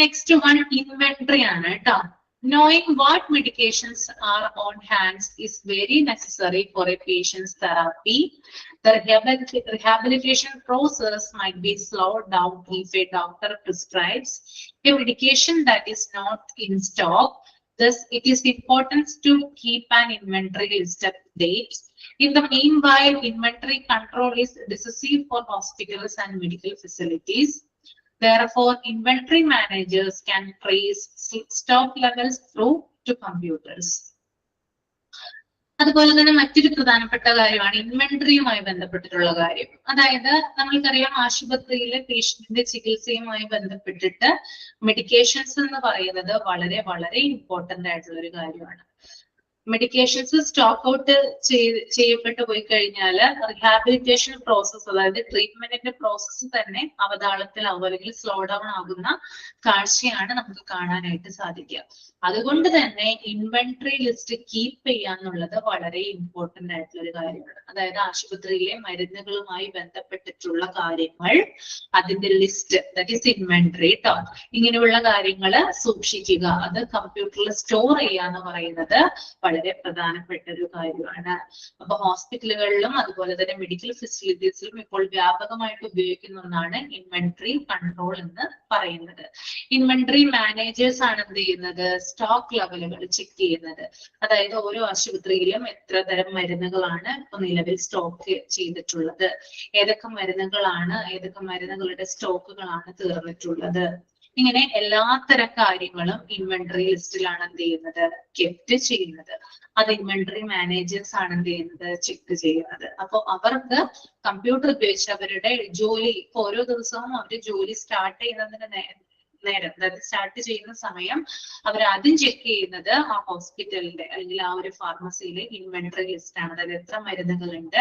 നെക്സ്റ്റ് വൺ ഇൻവെന്ററി ആണ് കേട്ടോ. Knowing what medications are on hands is very necessary for a patient's therapy. The rehabilitation process might be slowed down if a doctor prescribes a medication that is not in stock. Thus, it is important to keep an inventory list up to date. In the meanwhile, inventory control is decisive for hospitals and medical facilities. Therefore, inventory managers can trace stock levels through to computers. അതുപോലെ തന്നെ മറ്റൊരു പ്രധാനപ്പെട്ട കാര്യമാണ് ഇൻവെന്ററിയുമായി ബന്ധപ്പെട്ടിട്ടുള്ള കാര്യം. അതായത് നമ്മൾക്കറിയാം ആശുപത്രിയിലെ പേഷ്യന്റിന്റെ ചികിത്സയുമായി ബന്ധപ്പെട്ടിട്ട് മെഡിക്കേഷൻസ് എന്ന് പറയുന്നത് വളരെ വളരെ ഇമ്പോർട്ടന്റ് ആയിട്ടുള്ള ഒരു കാര്യമാണ്. മെഡിക്കേഷൻസ് സ്റ്റോക്ക് ഔട്ട് ചെയ്യപ്പെട്ടു പോയി കഴിഞ്ഞാൽ റീഹാബിലിറ്റേഷൻ പ്രോസസ്സ്, അതായത് ട്രീറ്റ്മെന്റിന്റെ പ്രോസസ്സ് തന്നെ അവതാളത്തിലാവും അല്ലെങ്കിൽ സ്ലോ ഡൗൺ ആകുന്ന കാഴ്ചയാണ് നമുക്ക് കാണാനായിട്ട് സാധിക്കുക. അതുകൊണ്ട് തന്നെ ഇൻവെന്ററി ലിസ്റ്റ് കീപ്പ് ചെയ്യാന്നുള്ളത് വളരെ ഇമ്പോർട്ടന്റ് ആയിട്ടുള്ള ഒരു കാര്യമാണ്. അതായത് ആശുപത്രിയിലെ മരുന്നുകളുമായി ബന്ധപ്പെട്ടിട്ടുള്ള കാര്യങ്ങൾ, അതിന്റെ ലിസ്റ്റ്, ദാറ്റ് ഈസ് ഇൻവെന്ററി ട്ടോ, ഇങ്ങനെയുള്ള കാര്യങ്ങൾ സൂക്ഷിക്കുക, അത് കമ്പ്യൂട്ടറിൽ സ്റ്റോർ ചെയ്യുക എന്ന് പറയുന്നത് വളരെ പ്രധാനപ്പെട്ട ഒരു കാര്യമാണ്. അപ്പൊ ഹോസ്പിറ്റലുകളിലും അതുപോലെ തന്നെ മെഡിക്കൽ ഫെസിലിറ്റീസിലും ഇപ്പോൾ വ്യാപകമായിട്ട് ഉപയോഗിക്കുന്ന ഒന്നാണ് ഇൻവെന്ററി കൺട്രോൾ എന്ന് പറയുന്നത്. ഇൻവെന്ററി മാനേജേഴ്സ് ആണ് എന്ത് ചെയ്യുന്നത്, സ്റ്റോക്ക് ലെവലുകൾ ചെക്ക് ചെയ്യുന്നത്. അതായത് ഓരോ ആശുപത്രിയിലും എത്ര തരം മരുന്നുകളാണ് ഇപ്പൊ നിലവിൽ സ്റ്റോക്ക് ചെയ്തിട്ടുള്ളത്, ഏതൊക്കെ മരുന്നുകളുടെ സ്റ്റോക്കുകളാണ് തീർന്നിട്ടുള്ളത്, ഇങ്ങനെ എല്ലാത്തരം കാര്യങ്ങളും ഇൻവെന്ററി ലിസ്റ്റിലാണ് എന്ത് ചെയ്യുന്നത്, കെപ്റ്റ് ചെയ്യുന്നത്. അത് ഇൻവെന്ററി മാനേജേഴ്സ് ആണ് എന്ത് ചെയ്യുന്നത്, ചെക്ക് ചെയ്യുന്നത്. അപ്പൊ അവർക്ക് കമ്പ്യൂട്ടർ ഉപയോഗിച്ച് അവരുടെ ജോലി, ഇപ്പൊ ഓരോ ദിവസവും അവര് ജോലി സ്റ്റാർട്ട് ചെയ്യുന്നതിന് നേരം, അതായത് സ്റ്റാർട്ട് ചെയ്യുന്ന സമയം അവർ ആദ്യം ചെക്ക് ചെയ്യുന്നത് ആ ഹോസ്പിറ്റലിന്റെ അല്ലെങ്കിൽ ആ ഒരു ഫാർമസിയിലെ ഇൻവെന്ററി ലിസ്റ്റ് ആണ്. അതായത് എത്ര മരുന്നുകളുണ്ട്,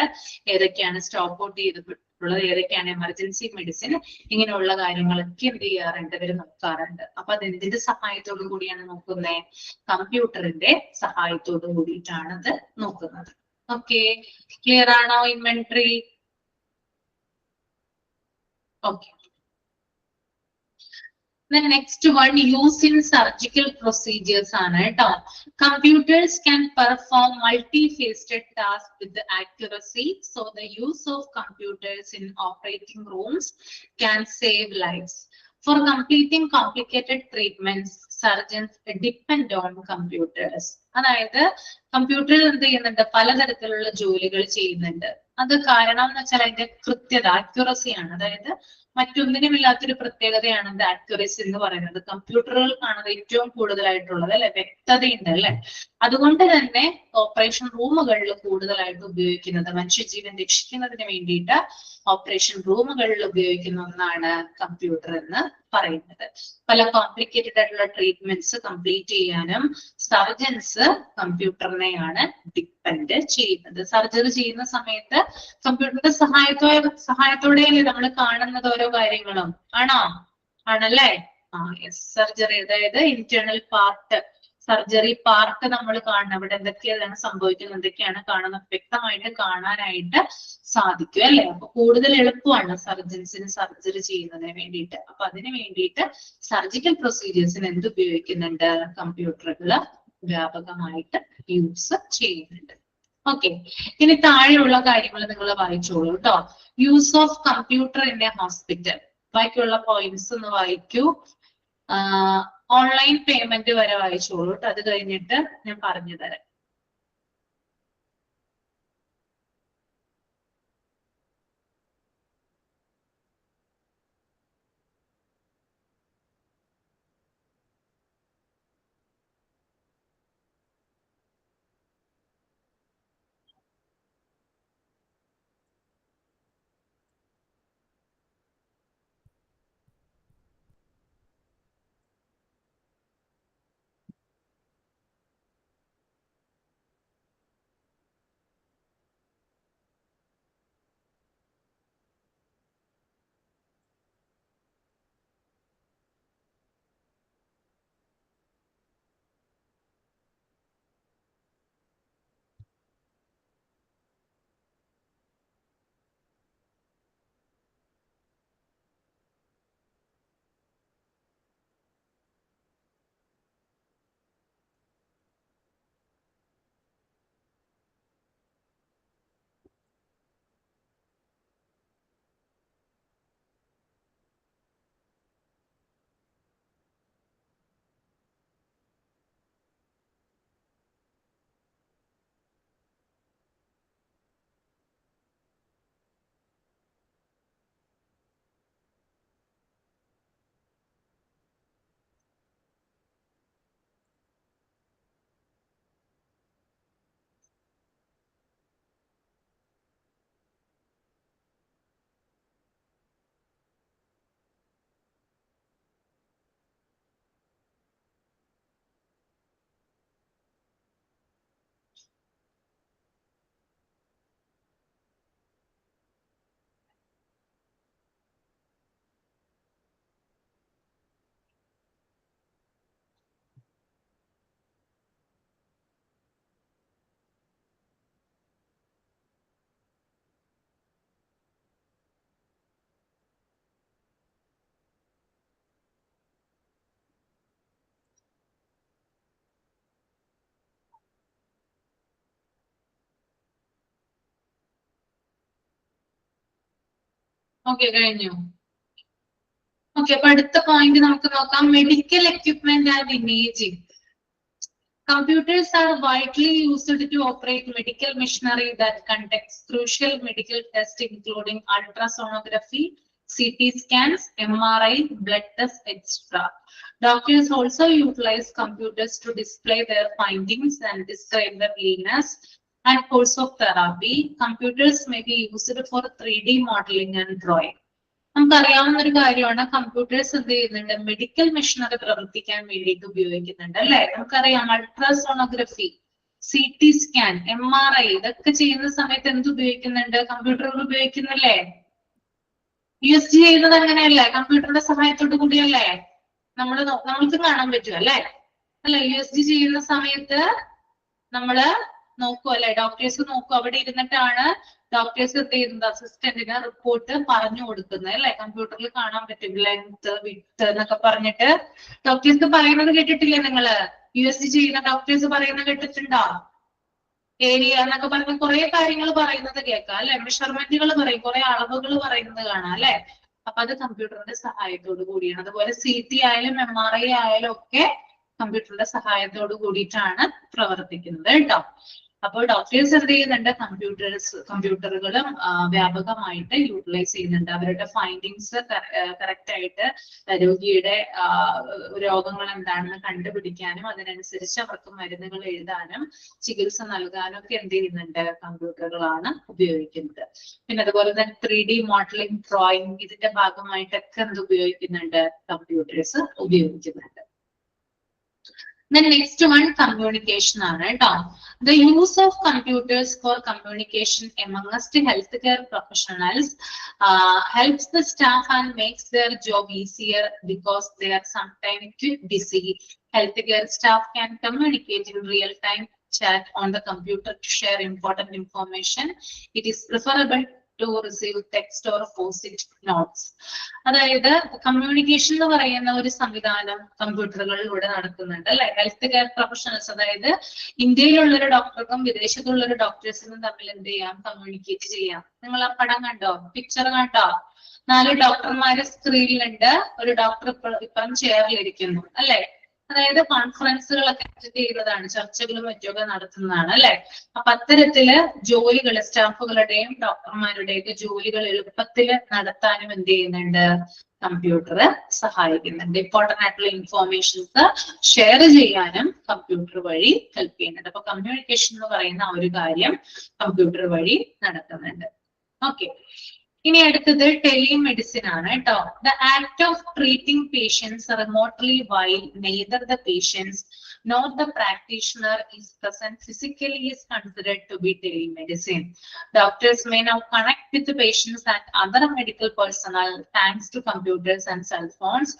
ഏതൊക്കെയാണ് സ്റ്റോക്ക് ഔട്ട് ചെയ്തിട്ടുള്ളത്, ഏതൊക്കെയാണ് എമർജൻസി മെഡിസിൻ, ഇങ്ങനെയുള്ള കാര്യങ്ങളൊക്കെ എന്ത് ചെയ്യാറുണ്ട്, ഇവർ നോക്കാറുണ്ട്. അപ്പൊ അതെന്തിന്റെ സഹായത്തോടു കൂടിയാണ് നോക്കുന്നത്, കമ്പ്യൂട്ടറിന്റെ സഹായത്തോടു കൂടിയിട്ടാണ് അത് നോക്കുന്നത്. ഓക്കെ, ക്ലിയർ ആണോ inventory? Okay. The next one, use in surgical procedures ആണ് ട്ടോ. Computers can perform multi-faceted tasks with the accuracy, so the use of computers in operating rooms can save lives. For completing complicated treatments, surgeons depend on computers. അതായത് കമ്പ്യൂട്ടറിൽ എന്ത് ചെയ്യുന്നുണ്ട്, പലതരത്തിലുള്ള ജോലികൾ ചെയ്യുന്നുണ്ട്. അത് കാരണം എന്ന് വെച്ചാൽ അതിന്റെ കൃത്യത, ആക്യുറസിയാണ്. അതായത് മറ്റൊന്നിനും ഇല്ലാത്തൊരു പ്രത്യേകതയാണ് ഇത് ആക്യുറസി എന്ന് പറയുന്നത്. കമ്പ്യൂട്ടറുകൾക്കാണ് അത് ഏറ്റവും കൂടുതലായിട്ടുള്ളത്, അല്ലെ, വ്യക്തതയുണ്ട് അല്ലെ. അതുകൊണ്ട് തന്നെ ഓപ്പറേഷൻ റൂമുകളിൽ കൂടുതലായിട്ട് ഉപയോഗിക്കുന്നത്, മനുഷ്യജീവൻ രക്ഷിക്കുന്നതിന് വേണ്ടിയിട്ട് ഓപ്പറേഷൻ റൂമുകളിൽ ഉപയോഗിക്കുന്ന ഒന്നാണ് കമ്പ്യൂട്ടർ എന്ന് പറയുന്നത്. പല കോംപ്ലിക്കേറ്റഡ് ആയിട്ടുള്ള ട്രീറ്റ്മെന്റ്സ് കംപ്ലീറ്റ് ചെയ്യാനും സർജൻസ് കമ്പ്യൂട്ടറിനെയാണ് ഡിപ്പെൻഡ് ചെയ്യുന്നത്. സർജറി ചെയ്യുന്ന സമയത്ത് കമ്പ്യൂട്ടറിന്റെ സഹായത്തോടെയല്ലേ നമ്മൾ കാണുന്നത് ഓരോ കാര്യങ്ങളും, ആണല്ലേ? സർജറി, അതായത് ഇന്റേണൽ പാർട്ട്, സർജറി പാർട്ട് നമ്മൾ കാണണം, ഇവിടെ എന്തൊക്കെയാണ് സംഭവിക്കുന്നത്, എന്തൊക്കെയാണ് കാണുന്നത്, വ്യക്തമായിട്ട് കാണാനായിട്ട് സാധിക്കും അല്ലെ. അപ്പൊ കൂടുതൽ എളുപ്പമാണ് സർജൻസിന് സർജറി ചെയ്യുന്നതിന് വേണ്ടിയിട്ട്. അപ്പൊ അതിന് വേണ്ടിയിട്ട് സർജിക്കൽ പ്രൊസീജിയേഴ്സിന് എന്ത് ഉപയോഗിക്കുന്നുണ്ട്, കമ്പ്യൂട്ടറുകൾ വ്യാപകമായിട്ട് യൂസ് ചെയ്യുന്നുണ്ട്. ഓക്കെ, ഇനി താഴെയുള്ള കാര്യങ്ങൾ നിങ്ങൾ വായിച്ചോളൂ കേട്ടോ. Use of computer in A hospital, ബാക്കിയുള്ള പോയിന്റ്സ് ഒന്ന് വായിക്കൂ. ഓൺലൈൻ പേയ്മെന്റ് വരെ വായിച്ചോളൂ കേട്ടോ, അത് കഴിഞ്ഞിട്ട് ഞാൻ പറഞ്ഞു തരാം. ഓക്കെ, കഴിഞ്ഞു. ഓക്കെ, അപ്പൊ അടുത്ത പോയിന്റ് നമുക്ക് നോക്കാം. Medical equipment and imaging. Computers are widely used to operate medical machinery that conducts crucial medical tests including ultrasonography, CT scans, MRI, blood tests, etc. Doctors also utilize computers to display their findings and describe the illness and course of therapy. Computers may be used for 3D modeling and drawing. നമുക്കറിയാവുന്ന ഒരു കാര്യമാണ്, computers എന്ത് ചെയ്യുന്നുണ്ട്, medical machinery പ്രവർത്തിക്കാൻ വേണ്ടിയിട്ട് ഉപയോഗിക്കുന്നുണ്ട് അല്ലെ. നമുക്കറിയാം അൾട്രാസോണോഗ്രഫി, CT സ്കാൻ, MRI ഇതൊക്കെ ചെയ്യുന്ന സമയത്ത് എന്ത് ഉപയോഗിക്കുന്നുണ്ട്, കമ്പ്യൂട്ടറുകൾ ഉപയോഗിക്കുന്നില്ലേ. USG ചെയ്യുന്നത് അങ്ങനെയല്ലേ, കമ്പ്യൂട്ടറിന്റെ സഹായത്തോട് കൂടിയല്ലേ നമ്മൾക്ക് കാണാൻ പറ്റും അല്ലെ. USG ചെയ്യുന്ന സമയത്ത് നമ്മള് നോക്കൂ അല്ലെ, ഡോക്ടേഴ്സ് നോക്കൂ, അവിടെ ഇരുന്നിട്ടാണ് ഡോക്ടേഴ്സ് എന്ത് ചെയ്യുന്നത്, അസിസ്റ്റന്റിന് റിപ്പോർട്ട് പറഞ്ഞു കൊടുക്കുന്നത് അല്ലെ. കമ്പ്യൂട്ടറിൽ കാണാൻ പറ്റും ലെങ്ത്, വിഡ്ത് എന്നൊക്കെ പറഞ്ഞിട്ട് ഡോക്ടേഴ്സ് പറയുന്നത് കേട്ടിട്ടില്ലേ നിങ്ങള്? USG ചെയ്യുന്ന ഡോക്ടേഴ്സ് പറയുന്നത് കേട്ടിട്ടുണ്ടോ? ഏരിയ എന്നൊക്കെ പറഞ്ഞ കുറെ കാര്യങ്ങൾ പറയുന്നത് കേൾക്കാം അല്ലെ. മെഷർമെന്റുകൾ പറയും, കുറെ അളവുകൾ പറയുന്നത് കാണാം അല്ലെ. അപ്പൊ അത് കമ്പ്യൂട്ടറിന്റെ സഹായത്തോട് കൂടിയാണ്. അതുപോലെ CT ആയാലും MRI ആയാലും ഒക്കെ കമ്പ്യൂട്ടറിന്റെ സഹായത്തോട് കൂടിയിട്ടാണ് പ്രവർത്തിക്കുന്നത് കേട്ടോ. അപ്പോൾ ഡോക്ടേഴ്സ് എന്ത് ചെയ്യുന്നുണ്ട്, കമ്പ്യൂട്ടറുകളും വ്യാപകമായിട്ട് യൂട്ടിലൈസ് ചെയ്യുന്നുണ്ട്. അവരുടെ ഫൈൻഡിങ്സ് കറക്റ്റ് ആയിട്ട് രോഗിയുടെ രോഗങ്ങൾ എന്താണെന്ന് കണ്ടുപിടിക്കാനും അതിനനുസരിച്ച് അവർക്ക് മരുന്നുകൾ എഴുതാനും ചികിത്സ നൽകാനും ഒക്കെ എന്ത് ചെയ്യുന്നുണ്ട്, കമ്പ്യൂട്ടറുകളാണ് ഉപയോഗിക്കുന്നത്. പിന്നെ അതുപോലെ തന്നെ 3D മോഡലിംഗ്, ഡ്രോയിങ് ഇതിന്റെ ഭാഗമായിട്ടൊക്കെ എന്ത് ഉപയോഗിക്കുന്നുണ്ട്, കമ്പ്യൂട്ടേഴ്സ് ഉപയോഗിക്കുന്നുണ്ട്. Then next one, communication ആണ് കേട്ടോ. The use of computers for communication amongst healthcare professionals helps the staff and makes their job easier because they are sometimes busy. Healthcare staff can communicate in real time, chat on the computer to share important information. It is preferable to receive text or post-it notes. അതായത് communication എന്ന് പറയുന്ന ഒരു സംവിധാനം കമ്പ്യൂട്ടറുകളിലൂടെ നടക്കുന്നുണ്ട് അല്ലെ. Health care professionals, അതായത് ഇന്ത്യയിലുള്ള ഒരു ഡോക്ടർക്കും വിദേശത്തുള്ള ഒരു ഡോക്ടേഴ്സിനും തമ്മിൽ എന്ത് ചെയ്യാം, കമ്മ്യൂണിക്കേറ്റ് ചെയ്യാം. നിങ്ങൾ ആ പടം കണ്ടോ, പിക്ചർ കണ്ടോ? 4 ഡോക്ടർമാര് സ്ക്രീനിലുണ്ട്, ഒരു ഡോക്ടർ ഇപ്പം ചെയറിലിരിക്കുന്നു അല്ലെ. അതായത് കോൺഫറൻസുകളൊക്കെ അറ്റൻഡ് ചെയ്യുന്നതാണ്, ചർച്ചകളും മറ്റുമൊക്കെ നടത്തുന്നതാണ് അല്ലെ. അപ്പൊ അത്തരത്തില് ജോലികൾ, സ്റ്റാഫുകളുടെയും ഡോക്ടർമാരുടെയൊക്കെ ജോലികൾ എളുപ്പത്തിൽ നടത്താനും എന്ത് ചെയ്യുന്നുണ്ട്, കമ്പ്യൂട്ടർ സഹായിക്കുന്നുണ്ട്. ഇമ്പോർട്ടന്റ് ആയിട്ടുള്ള ഇൻഫോർമേഷൻസ് ഷെയർ ചെയ്യാനും കമ്പ്യൂട്ടർ വഴി ഹെൽപ്പ് ചെയ്യുന്നുണ്ട്. അപ്പൊ കമ്മ്യൂണിക്കേഷൻ എന്ന് പറയുന്ന ഒരു കാര്യം കമ്പ്യൂട്ടർ വഴി നടക്കുന്നുണ്ട്. ഓക്കെ, ഇനി അടുത്തത് ടെലിമെഡിസിൻ ആണ് കേട്ടോ. The act of treating patients remotely while neither the patients nor the practitioner is present physically is considered to be telemedicine. Doctors may now connect with the patients and other medical personnel thanks to computers and cell phones.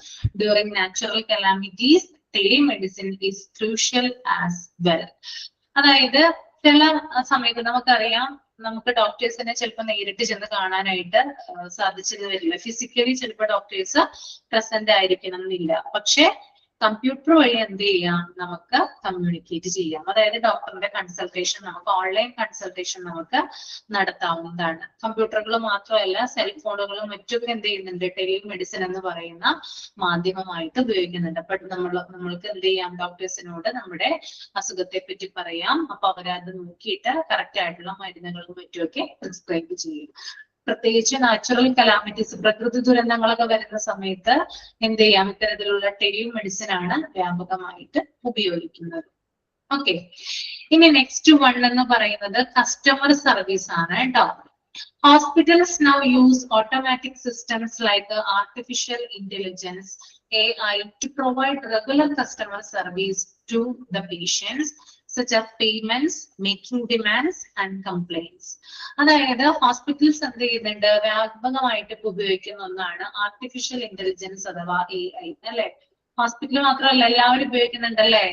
During natural calamities, telemedicine is crucial as well. അതായത് ചില സമയത്ത് നമുക്കറിയാം, നമുക്ക് ഡോക്ടേഴ്സിനെ ചിലപ്പോൾ നേരിട്ട് ചെന്ന് കാണാനായിട്ട് സാധിച്ചത് വരില്ല. ഫിസിക്കലി ചിലപ്പോൾ ഡോക്ടേഴ്സ് പ്രസന്റ് ആയിരിക്കണം എന്നില്ല. പക്ഷെ കമ്പ്യൂട്ടർ വഴി എന്ത് ചെയ്യാം, നമുക്ക് കമ്മ്യൂണിക്കേറ്റ് ചെയ്യാം. അതായത് ഡോക്ടറിന്റെ കൺസൾട്ടേഷൻ, നമുക്ക് ഓൺലൈൻ കൺസൾട്ടേഷൻ നമുക്ക് നടത്താവുന്നതാണ്. കമ്പ്യൂട്ടറുകൾ മാത്രമല്ല, സെൽഫോണുകളും മറ്റൊക്കെ എന്ത് ചെയ്യുന്നുണ്ട്, ടെലിമെഡിസിൻ എന്ന് പറയുന്ന മാധ്യമമായിട്ട് ഉപയോഗിക്കുന്നുണ്ട്. അപ്പൊ നമ്മൾക്ക് എന്ത് ചെയ്യാം, ഡോക്ടേഴ്സിനോട് നമ്മുടെ അസുഖത്തെ പറ്റി പറയാം. അപ്പൊ അവരത് നോക്കിയിട്ട് കറക്റ്റ് ആയിട്ടുള്ള മരുന്നുകളും മറ്റുമൊക്കെ പ്രിസ്ക്രൈബ് ചെയ്യും. പ്രത്യേകിച്ച് നാച്ചുറൽ കലാമിറ്റീസ്, പ്രകൃതി ദുരന്തങ്ങളൊക്കെ വരുന്ന സമയത്ത് എന്ത് ചെയ്യാം, ഇത്തരത്തിലുള്ള ടെലിമെഡിസിൻ ആണ് വ്യാപകമായിട്ട് ഉപയോഗിക്കുന്നത്. ഓക്കെ, ഇനി നെക്സ്റ്റ് വൺ എന്ന് പറയുന്നത് കസ്റ്റമർ സർവീസ് ആണ് കേട്ടോ. Hospitals now use automatic systems like artificial intelligence AI to provide regular customer service to the patients, such as payments, making demands and complaints. അതായത് ഹോസ്പിറ്റൽസ് എന്ത് ചെയ്യുന്നുണ്ട്, വ്യാപകമായിട്ട് ഇപ്പൊ ഉപയോഗിക്കുന്ന ഒന്നാണ് ആർട്ടിഫിഷ്യൽ ഇന്റലിജൻസ് അഥവാ AI അല്ലെ. ഹോസ്പിറ്റൽ മാത്രമല്ല, എല്ലാവരും ഉപയോഗിക്കുന്നുണ്ടല്ലേ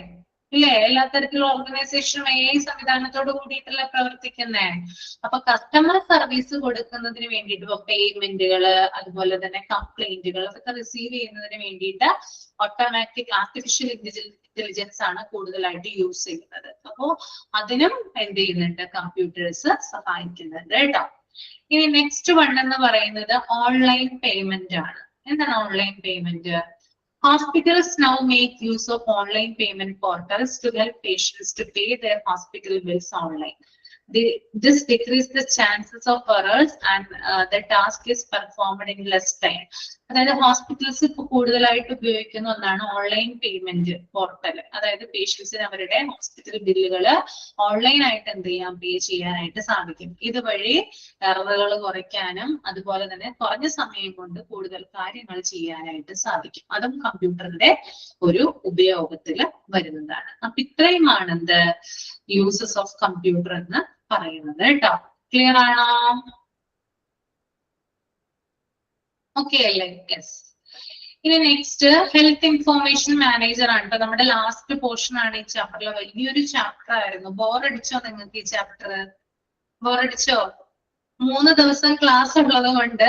ഇല്ലേ. എല്ലാ തരത്തിലുള്ള ഓർഗനൈസേഷനും AI സംവിധാനത്തോട് കൂടിയിട്ടല്ല പ്രവർത്തിക്കുന്നേ. അപ്പൊ കസ്റ്റമർ സർവീസ് കൊടുക്കുന്നതിന് വേണ്ടിയിട്ട് ഇപ്പൊ പേയ്മെന്റുകള്, അതുപോലെ തന്നെ കംപ്ലൈന്റുകൾ അതൊക്കെ റിസീവ് ചെയ്യുന്നതിന് വേണ്ടിയിട്ട് ഓട്ടോമാറ്റിക് ആർട്ടിഫിഷ്യൽ ഇന്റലിജൻസ് ആണ് കൂടുതലായിട്ട് യൂസ് ചെയ്യുന്നത്. അപ്പോ അതിനും എന്ത് ചെയ്യുന്നുണ്ട്, കമ്പ്യൂട്ടേഴ്സ് സഹായിക്കുന്നുണ്ട് കേട്ടോ. ഇനി നെക്സ്റ്റ് വൺ എന്ന് പറയുന്നത് ഓൺലൈൻ പേയ്മെന്റ് ആണ്. എന്താണ് online payment? Hospitals now make use of online payment portals to help patients to pay their hospital bills online. This decreases the chances of errors and the task is performed in less time. അതായത് hospitals ഇപ്പൊ കൂടുതലായിട്ട് ഉപയോഗിക്കുന്ന ഒന്നാണ് online payment portal. അതായത് പേഷ്യൻസിന് അവരുടെ hospital ബില്ലുകൾ online ആയിട്ട് എന്ത് ചെയ്യാം, പേ ചെയ്യാനായിട്ട് സാധിക്കും. ഇതുവഴി എററുകൾ കുറയ്ക്കാനും അതുപോലെ തന്നെ കുറഞ്ഞ സമയം കൊണ്ട് കൂടുതൽ കാര്യങ്ങൾ ചെയ്യാനായിട്ട് സാധിക്കും. അതും കമ്പ്യൂട്ടറിന്റെ ഒരു ഉപയോഗത്തിൽ വരുന്നതാണ്. അപ്പൊ ഇത്രയുമാണ് എന്ത് യൂസസ് ഓഫ് കമ്പ്യൂട്ടർ എന്ന് പറയുന്നത് കേട്ടോ. ക്ലിയർ ആണോ? ഓക്കെ അല്ലേ? യെസ്. ഇനി നെക്സ്റ്റ് ഹെൽത്ത് ഇൻഫോർമേഷൻ മാനേജർ ആണ്. ഇപ്പൊ നമ്മുടെ ലാസ്റ്റ് പോർഷൻ ആണ് ഈ ചാപ്റ്ററിലെ. വലിയൊരു ചാപ്റ്റർ ആയിരുന്നു. ബോറടിച്ചോ നിങ്ങൾക്ക് ഈ ചാപ്റ്റർ? ബോറടിച്ചോ? 3 ദിവസം ക്ലാസ് ഉള്ളത് കൊണ്ട്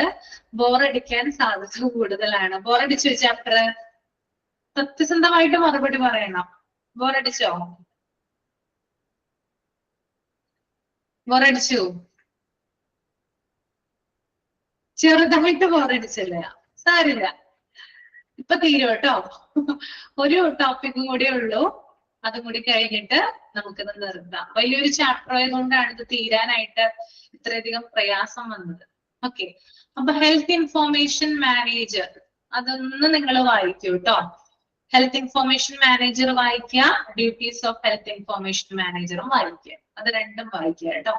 ബോറടിക്കാൻ സാധ്യത കൂടുതലാണ്. ബോറടിച്ചോ ഈ ചാപ്റ്റർ? സത്യസന്ധമായിട്ട് മറുപടി പറയണം. ബോറടിച്ചോ? ബോറടിച്ചു? ചെറുതായിട്ട് ബോറടിച്ചല്ലേ? സാരില്ല, ഇപ്പൊ തീരും കേട്ടോ. ഒരു ടോപ്പിക്കും കൂടിയേ ഉള്ളൂ. അതും കൂടി കഴിഞ്ഞിട്ട് നമുക്കിത് നിർത്താം. വലിയൊരു ചാപ്റ്റർ ആയതുകൊണ്ടാണ് ഇത് തീരാനായിട്ട് ഇത്രയധികം പ്രയാസം വന്നത്. ഓക്കെ, അപ്പൊ ഹെൽത്ത് ഇൻഫോർമേഷൻ മാനേജർ അതൊന്ന് നിങ്ങൾ വായിക്കൂ കേട്ടോ. ഹെൽത്ത് ഇൻഫോർമേഷൻ മാനേജർ വായിക്കുക, ഡ്യൂട്ടീസ് ഓഫ് ഹെൽത്ത് ഇൻഫോർമേഷൻ മാനേജറും വായിക്കുക. അത് രണ്ടും വായിക്കുക കേട്ടോ.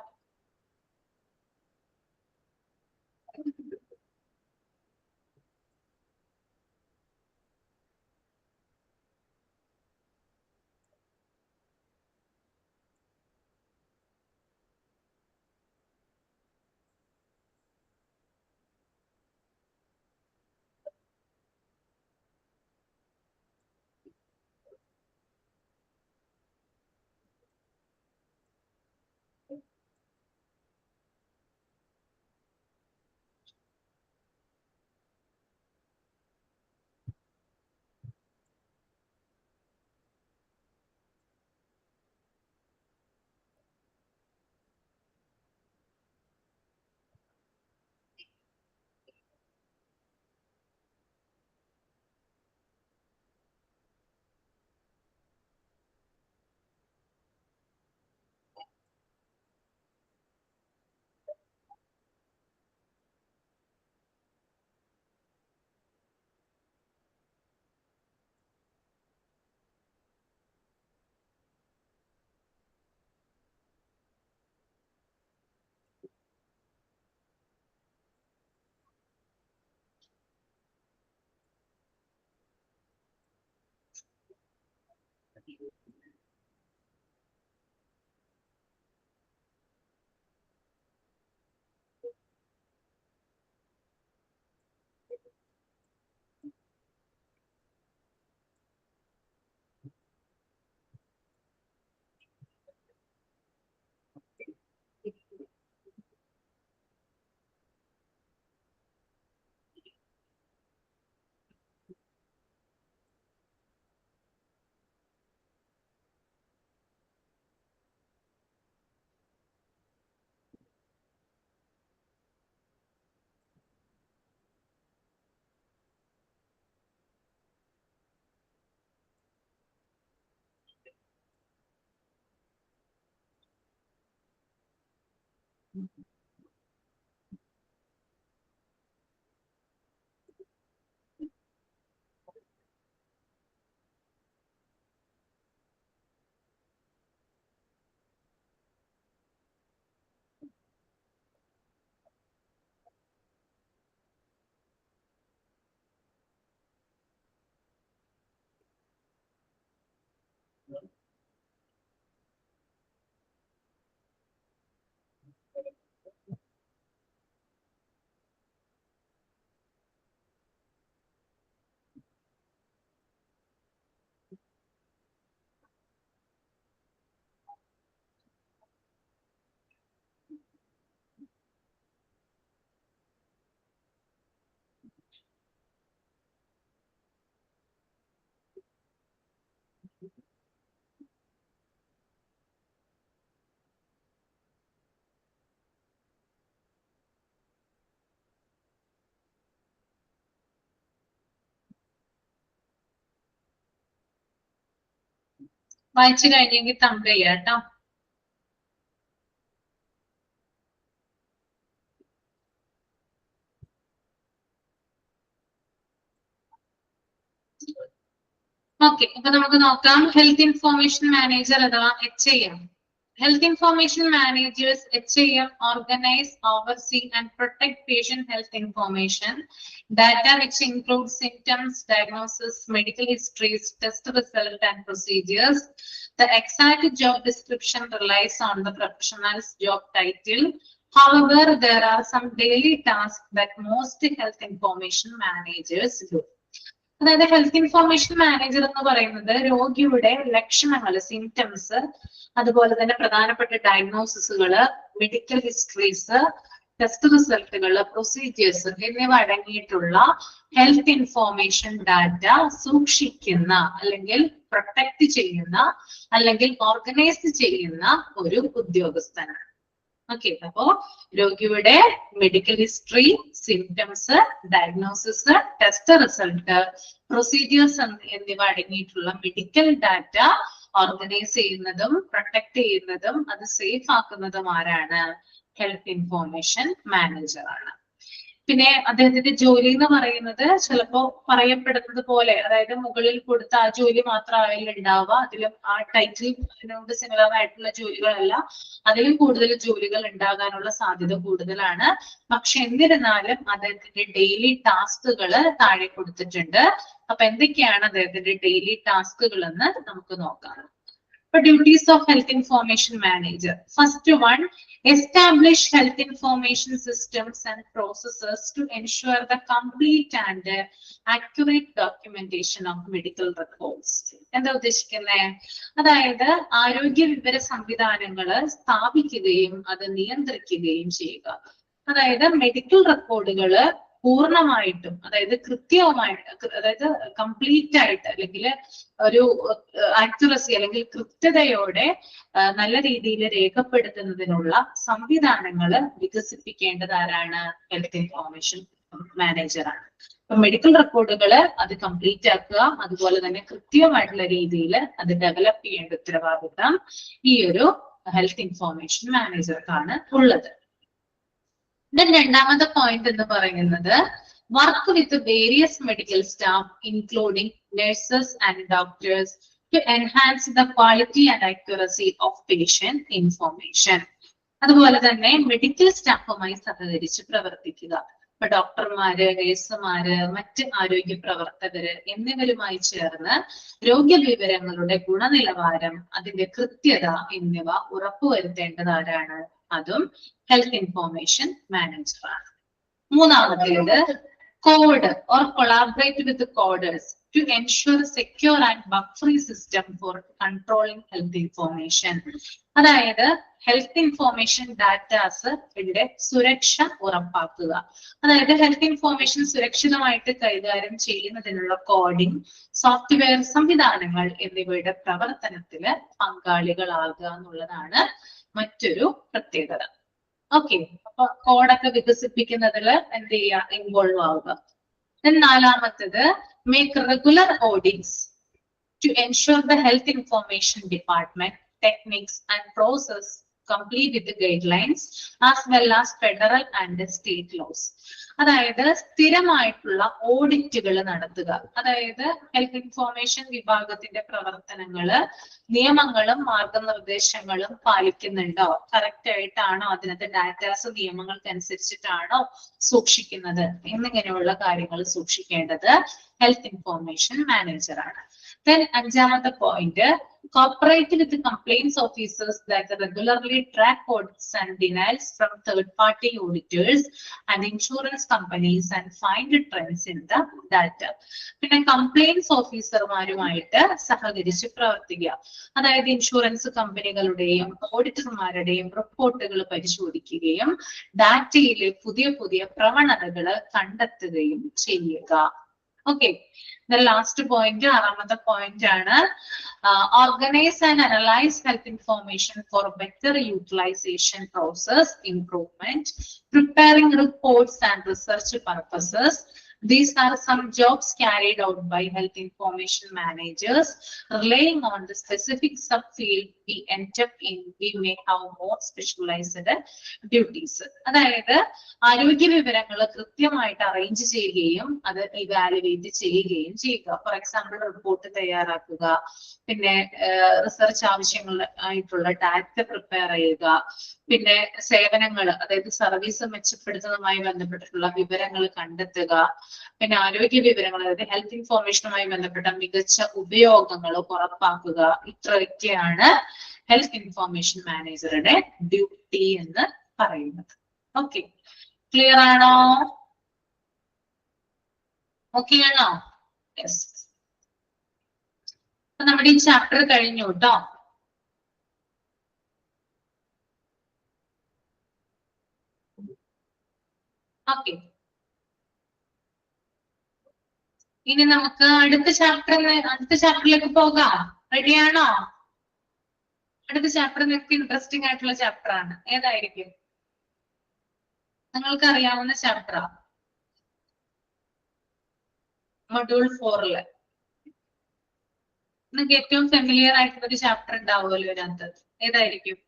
വായിച്ചു കഴിഞ്ഞെങ്കിൽ തമ്പ് ചെയ്യാം കേട്ടോ. ഓക്കെ, അപ്പൊ നമുക്ക് നോക്കാം. ഹെൽത്ത് ഇൻഫോർമേഷൻ മാനേജർ അഥവാ HIM. Health information managers, HIM, organize, oversee, and protect patient health information, data which includes symptoms, diagnosis, medical histories, test result, and procedures. The exact job description relies on the professional's job title. However, there are some daily tasks that most health information managers do. അതായത് health information manager എന്ന് പറയുന്നത് രോഗിയുടെ ലക്ഷണങ്ങൾ, symptoms, അതുപോലെ തന്നെ പ്രധാനപ്പെട്ട ഡയഗ്നോസിസുകള്, medical histories, test റിസൾട്ടുകള്, procedures എന്നിവ അടങ്ങിയിട്ടുള്ള ഹെൽത്ത് ഇൻഫോർമേഷൻ ഡാറ്റ സൂക്ഷിക്കുന്ന അല്ലെങ്കിൽ പ്രൊട്ടക്ട് ചെയ്യുന്ന അല്ലെങ്കിൽ ഓർഗനൈസ് ചെയ്യുന്ന ഒരു ഉദ്യോഗസ്ഥനാണ്. ഓക്കെ, അപ്പോ രോഗിയുടെ medical history, symptoms, diagnosis, test result, procedures എന്നിവ അടങ്ങിയിട്ടുള്ള മെഡിക്കൽ ഡാറ്റ ഓർഗനൈസ് ചെയ്യുന്നതും പ്രൊട്ടക്ട് ചെയ്യുന്നതും അത് സേഫ് ആക്കുന്നതും ആരാണ്? ഹെൽത്ത് ഇൻഫോർമേഷൻ മാനേജർ ആണ്. പിന്നെ അദ്ദേഹത്തിന്റെ ജോലി എന്ന് പറയുന്നത് ചിലപ്പോ പറയപ്പെടുന്നത് പോലെ, അതായത് മുകളിൽ കൊടുത്ത ആ ജോലി മാത്രമായാലും ഉണ്ടാവുക, അതിലും ആ ടൈറ്റിലിനോട് സിമിലർ ആയിട്ടുള്ള ജോലികളല്ല, അതിലും കൂടുതൽ ജോലികൾ ഉണ്ടാകാനുള്ള സാധ്യത കൂടുതലാണ്. പക്ഷെ എന്നിരുന്നാലും അദ്ദേഹത്തിന്റെ ഡെയിലി ടാസ്കുകൾ താഴെ കൊടുത്തിട്ടുണ്ട്. അപ്പൊ എന്തൊക്കെയാണ് അദ്ദേഹത്തിന്റെ ഡെയിലി ടാസ്കുകൾ എന്ന് നമുക്ക് നോക്കാം. Duties of health information manager. First one, establish health information systems and processes to ensure the complete and accurate documentation of medical records. എന്താ ഉദ്ദേശിക്കുന്നത്? അതായത് ആരോഗ്യ വിവര സംവിധാനങ്ങൾ സ്ഥാപിക്കുകയും അത് നിയന്ത്രിക്കുകയും ചെയ്യുക. അതായത് മെഡിക്കൽ റെക്കോർഡുകള് പൂർണ്ണമായിട്ടും, അതായത് കൃത്യവുമായിട്ട്, അതായത് കംപ്ലീറ്റ് ആയിട്ട് അല്ലെങ്കിൽ ഒരു ആക്യുറസി അല്ലെങ്കിൽ കൃത്യതയോടെ നല്ല രീതിയിൽ രേഖപ്പെടുത്തുന്നതിനുള്ള സംവിധാനങ്ങൾ വികസിപ്പിക്കേണ്ടത് ആരാണ്? ഹെൽത്ത് ഇൻഫോർമേഷൻ മാനേജറാണ്. അപ്പൊ മെഡിക്കൽ റെക്കോർഡുകള് അത് കംപ്ലീറ്റ് ആക്കുക, അതുപോലെ തന്നെ കൃത്യമായിട്ടുള്ള രീതിയിൽ അത് ഡെവലപ്പ് ചെയ്യേണ്ട ഉത്തരവാദിത്തം ഈ ഒരു ഹെൽത്ത് ഇൻഫോർമേഷൻ മാനേജർക്കാണ് ഉള്ളത്. രണ്ടാമത്തെ പോയിന്റ് എന്ന് പറയുന്നത് work with various medical staff including nurses and doctors to enhance the quality and accuracy of patient information. അതുപോലെ തന്നെ മെഡിക്കൽ സ്റ്റാഫുമായി സഹകരിച്ച് പ്രവർത്തിക്കുക. ഇപ്പൊ ഡോക്ടർമാര്, നഴ്സുമാര്, മറ്റ് ആരോഗ്യ പ്രവർത്തകര് എന്നിവരുമായി ചേർന്ന് രോഗ്യവിവരങ്ങളുടെ ഗുണനിലവാരം, അതിന്റെ കൃത്യത എന്നിവ ഉറപ്പുവരുത്തേണ്ടത് ആരാണ്? അതും ഹെൽത്ത് ഇൻഫോർമേഷൻ മാനേജറാണ്. മൂന്നാമത്തേത് code or collaborate with coders to ensure secure and bug free system for controlling health information. അതായത് ഹെൽത്ത് ഇൻഫോർമേഷൻ ഡാറ്റാസ് ഇവിടെ സുരക്ഷ ഉറപ്പാക്കുക. അതായത് ഹെൽത്ത് ഇൻഫോർമേഷൻ സുരക്ഷിതമായിട്ട് കൈകാര്യം ചെയ്യുന്നതിനുള്ള കോഡിംഗ്, സോഫ്റ്റ്വെയർ സംവിധാനങ്ങൾ എന്നിവയുടെ പ്രവർത്തനത്തില് പങ്കാളികളാകുക എന്നുള്ളതാണ് മറ്റൊരു പ്രത്യേകത. ഓക്കെ, അപ്പൊ കോഡൊക്കെ വികസിപ്പിക്കുന്നതിൽ എന്ത് ചെയ്യുക? ഇൻവോൾവ് ആവുക. നാലാമത്തേത് make regular audits to ensure the health information department techniques and process complete with the guidelines as well as federal and state laws. അതായത് സ്ഥിരമായിട്ടുള്ള ഓഡിറ്റുകൾ നടത്തുക. അതായത് ഹെൽത്ത് ഇൻഫോർമേഷൻ വിഭാഗത്തിന്റെ പ്രവർത്തനങ്ങള് നിയമങ്ങളും മാർഗനിർദ്ദേശങ്ങളും പാലിക്കുന്നുണ്ടോ, കറക്റ്റ് ആയിട്ടാണോ, അതിനകത്ത് ഡാറ്റാസ് നിയമങ്ങൾക്കനുസരിച്ചിട്ടാണോ സൂക്ഷിക്കുന്നത് എന്നിങ്ങനെയുള്ള കാര്യങ്ങൾ സൂക്ഷിക്കേണ്ടത് ഹെൽത്ത് ഇൻഫോർമേഷൻ മാനേജറാണ്. Then അഞ്ചാമത്തെ point, cooperate with the complaints officers that regularly track audits and denials from third-party auditors and insurance companies and find trends in the data. പിന്നെ കംപ്ലൈൻസ് ഓഫീസർമാരുമായിട്ട് സഹകരിച്ച് പ്രവർത്തിക്കുക. അതായത് ഇൻഷുറൻസ് കമ്പനികളുടെയും ഓഡിറ്റർമാരുടെയും റിപ്പോർട്ടുകൾ പരിശോധിക്കുകയും ഡാറ്റയിലെ പുതിയ പുതിയ പ്രവണതകൾ കണ്ടെത്തുകയും ചെയ്യുക. ഓക്കെ, the last point, ആറാമത്തെ പോയിന്റ് ആണ് organize and analyze health information for better utilization process improvement, preparing reports and research purposes, These are some jobs carried out by health information managers. Relying on the specific subfield we end up in, we may have more specialized duties. അതായത് ആരോഗ്യ വിവരങ്ങൾ കൃത്യമായിട്ട് arrange ചെയ്യുകയും അത് evaluate ചെയ്യുകയും ചെയ്യുക. For example report തയ്യാറാക്കുക, പിന്നെ റിസർച്ച് ആവശ്യങ്ങൾ ആയിട്ടുള്ള ഡാറ്റ പ്രിപ്പയർ ചെയ്യുക, പിന്നെ സേവനങ്ങൾ അതായത് സർവീസ് മെച്ചപ്പെടുത്തുന്നതുമായി ബന്ധപ്പെട്ടിട്ടുള്ള വിവരങ്ങൾ കണ്ടെത്തുക, പിന്നെ ആരോഗ്യ വിവരങ്ങൾ അതായത് ഹെൽത്ത് ഇൻഫോർമേഷനുമായി ബന്ധപ്പെട്ട മികച്ച ഉപയോഗങ്ങൾ ഉറപ്പാക്കുക. ഇത്രയൊക്കെയാണ് ഹെൽത്ത് ഇൻഫോർമേഷൻ മാനേജറുടെ ഡ്യൂട്ടി എന്ന് പറയുന്നത്. ഓക്കെ, ക്ലിയർ ആണോ? ഓക്കെ ആണോ? യെസ്. അപ്പൊ നമ്മുടെ ഈ ചാപ്റ്റർ കഴിഞ്ഞു കേട്ടോ. ഓക്കെ, ഇനി നമുക്ക് അടുത്ത ചാപ്റ്ററിലേക്ക് പോകാം. റെഡിയാണോ? അടുത്ത ചാപ്റ്റർ നിങ്ങൾക്ക് ഇൻട്രസ്റ്റിംഗ് ആയിട്ടുള്ള ചാപ്റ്റർ ആണ്. ഏതായിരിക്കും? നിങ്ങൾക്ക് അറിയാവുന്ന ചാപ്റ്ററാ, മൊഡ്യൂൾ 4 നിങ്ങൾക്ക് ഏറ്റവും ഫെമിലിയർ ആയിട്ടുള്ള ഒരു ചാപ്റ്റർ ഉണ്ടാവുമല്ലോ ഇതിനകത്ത്. ഏതായിരിക്കും?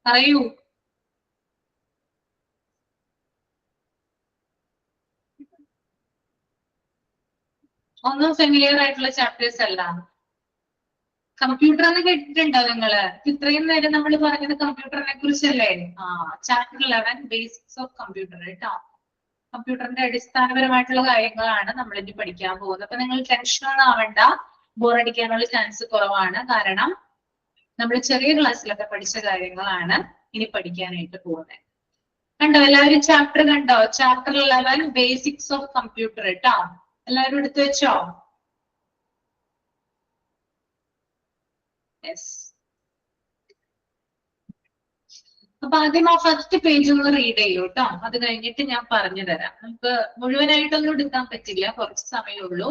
പറയൂ. ഒന്നും ഫെമിലിയർ ആയിട്ടുള്ള ചാപ്റ്റേഴ്സ് അല്ല. കമ്പ്യൂട്ടർ എന്ന് കേട്ടിട്ടുണ്ടോ നിങ്ങള്? ഇത്രയും നേരം നമ്മൾ പറഞ്ഞത് കമ്പ്യൂട്ടറിനെ കുറിച്ചല്ലേ? ചാപ്റ്റർ 11 ബേസിക്സ് ഓഫ് കമ്പ്യൂട്ടർ കേട്ടോ. കമ്പ്യൂട്ടറിന്റെ അടിസ്ഥാനപരമായിട്ടുള്ള കാര്യങ്ങളാണ് നമ്മൾ ഇനി പഠിക്കാൻ പോകുന്നത്. അപ്പൊ നിങ്ങൾ ടെൻഷൻ ആവണ്ട, ബോറടിക്കാനുള്ള ചാൻസ് കുറവാണ്. കാരണം നമ്മൾ ചെറിയ ക്ലാസ്സിലൊക്കെ പഠിച്ച കാര്യങ്ങളാണ് ഇനി പഠിക്കാനായിട്ട് പോകുന്നത്. കണ്ടോ എല്ലാവരും ചാപ്റ്റർ കണ്ടോ? ചാപ്റ്റർ 11 ബേസിക്സ് ഓഫ് കമ്പ്യൂട്ടർ കേട്ടോ. എല്ലാവരും എടുത്തു വെച്ചോ? യെസ്. അപ്പൊ ആദ്യം ആ ഫസ്റ്റ് പേജ് ഒന്ന് റീഡ് ചെയ്യൂ കേട്ടോ. അത് കഴിഞ്ഞിട്ട് ഞാൻ പറഞ്ഞു തരാം. നമുക്ക് മുഴുവനായിട്ടൊന്നും എടുക്കാൻ പറ്റില്ല, കുറച്ച് സമയമുള്ളൂ.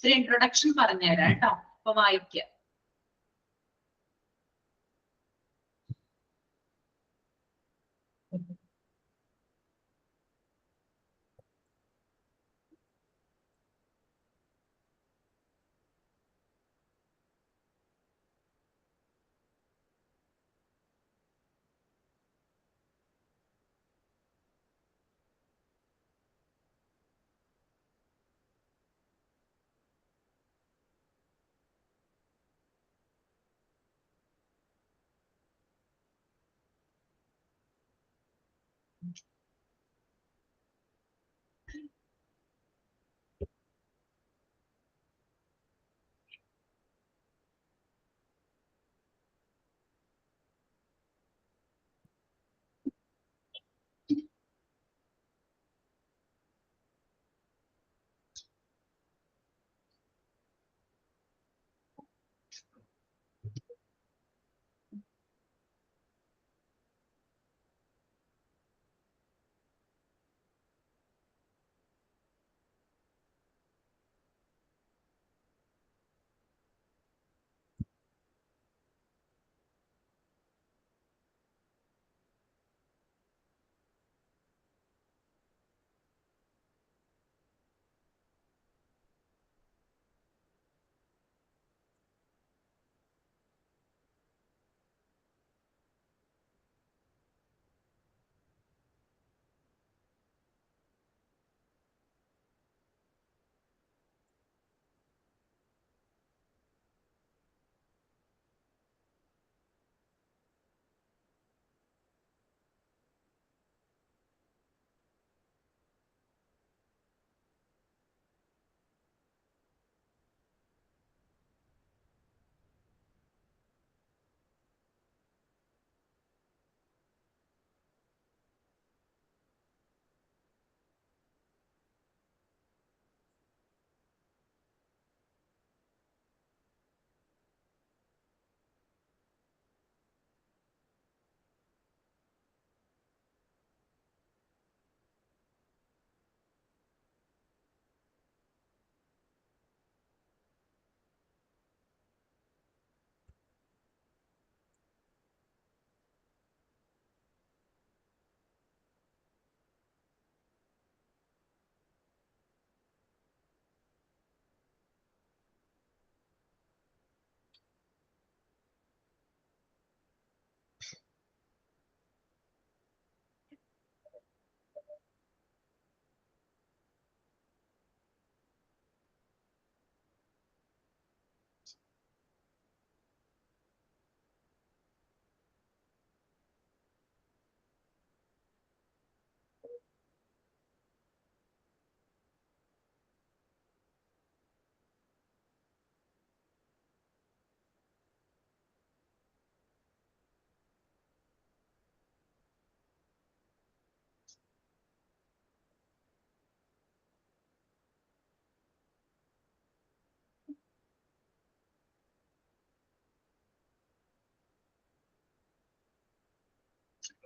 ഒരു ഇൻട്രൊഡക്ഷൻ പറഞ്ഞു തരാം കേട്ടോ. അപ്പൊ വായിക്കാം.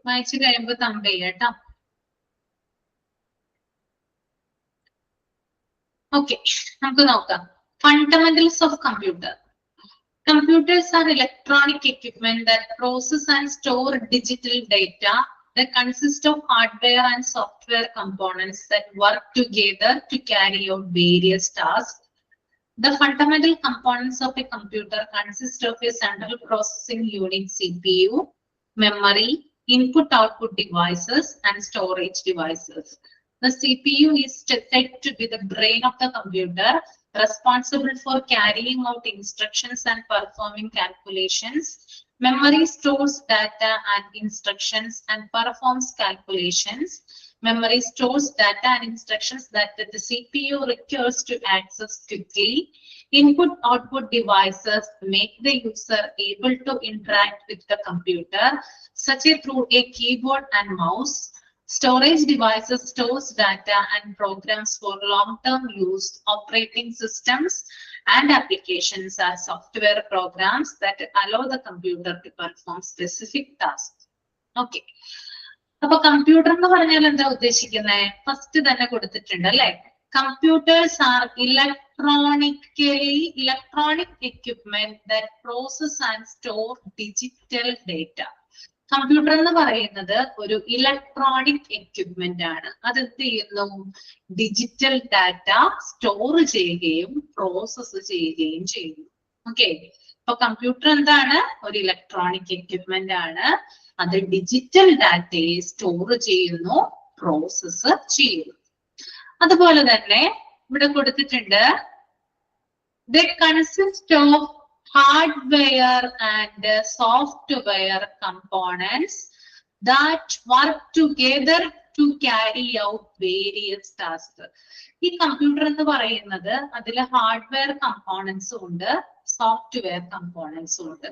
വായിച്ചു കഴിയുമ്പോ തമ്പ് ചെയ്യാം കേട്ടോ. ഓക്കെ, നമുക്ക് നോക്കാം. Fundamentals of computer. Computers are electronic equipment that process and store digital data that consist of hardware and software components that work together to carry out various tasks. The fundamental components of a computer consist of a central processing unit CPU, memory, input-output devices, and storage devices. The CPU is said to be the brain of the computer, responsible for carrying out instructions and performing calculations. Memory stores data and instructions and performs calculations. Memory stores data and instructions that the CPU requires to access quickly. Input-output devices make the user able to interact with the computer, such as through a keyboard and mouse. Storage devices stores data and programs for long-term use. Operating systems and applications are software programs that allow the computer to perform specific tasks. Okay. അപ്പൊ computer എന്ന് പറഞ്ഞാൽ എന്താ ഉദ്ദേശിക്കുന്നത്? First തന്നെ കൊടുത്തിട്ടുണ്ട് അല്ലെ. Computers are electronic equipment that process and store digital data. Computer എന്ന് പറയുന്നത് ഒരു ഇലക്ട്രോണിക് എക്യുപ്മെന്റ് ആണ്. അത് എന്ത് ചെയ്യുന്നു? ഡിജിറ്റൽ ഡാറ്റ സ്റ്റോർ ചെയ്യുകയും പ്രോസസ് ചെയ്യുകയും ചെയ്യുന്നു. ഓക്കെ, അപ്പൊ കമ്പ്യൂട്ടർ എന്താണ്? ഒരു ഇലക്ട്രോണിക് എക്യുപ്മെന്റ് ആണ്. അത് ഡിജിറ്റൽ ഡാറ്റയെ സ്റ്റോർ ചെയ്യുന്നു, പ്രോസസ് ചെയ്യുന്നു. അതുപോലെ തന്നെ ഇവിടെ കൊടുത്തിട്ടുണ്ട് they consist of hardware and software components that work together to carry out various tasks. ഈ കമ്പ്യൂട്ടർ എന്ന് പറയുന്നത് അതിൽ ഹാർഡ്വെയർ കമ്പോണൻസും ഉണ്ട്, സോഫ്റ്റ്വെയർ കമ്പോണൻസും ഉണ്ട്.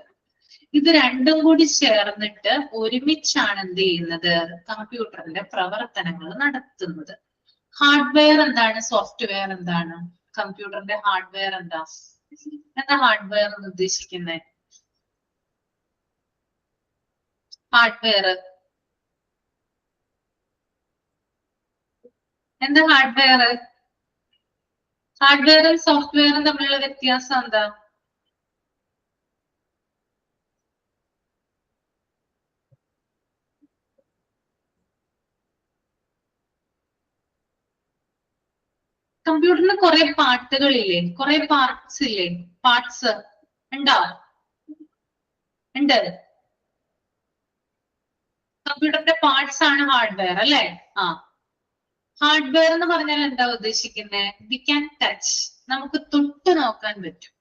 ഇത് രണ്ടും കൂടി ചേർന്നിട്ട് ഒരുമിച്ചാണ് എന്ത് ചെയ്യുന്നത്? കമ്പ്യൂട്ടറിന്റെ പ്രവർത്തനങ്ങൾ നടത്തുന്നത്. ഹാർഡ്വെയർ എന്താണ്? സോഫ്റ്റ്വെയർ എന്താണ്? കമ്പ്യൂട്ടറിന്റെ ഹാർഡ്വെയർ എന്താ? എന്താ ഹാർഡ്വെയർ എന്ന് ഉദ്ദേശിക്കുന്നത്? ഹാർഡ്വെയർ എന്താ? ഹാർഡ്വെയറും സോഫ്റ്റ്വെയറും തമ്മിലുള്ള വ്യത്യാസം എന്താ? കമ്പ്യൂട്ടറിന് കുറെ പാർട്ടുകളില്ലേ? കുറെ പാർട്സ് ഇല്ലേ? പാർട്സ് ഉണ്ടോ? ഉണ്ട്. കമ്പ്യൂട്ടറിന്റെ പാർട്സ് ആണ് ഹാർഡ്വെയർ അല്ലെ? ആ, ഹാർഡ്വെയർ എന്ന് പറഞ്ഞാൽ എന്താ ഉദ്ദേശിക്കുന്നത്? വി ക്യാൻ ടച്ച്, നമുക്ക് തൊട്ട് നോക്കാൻ പറ്റും.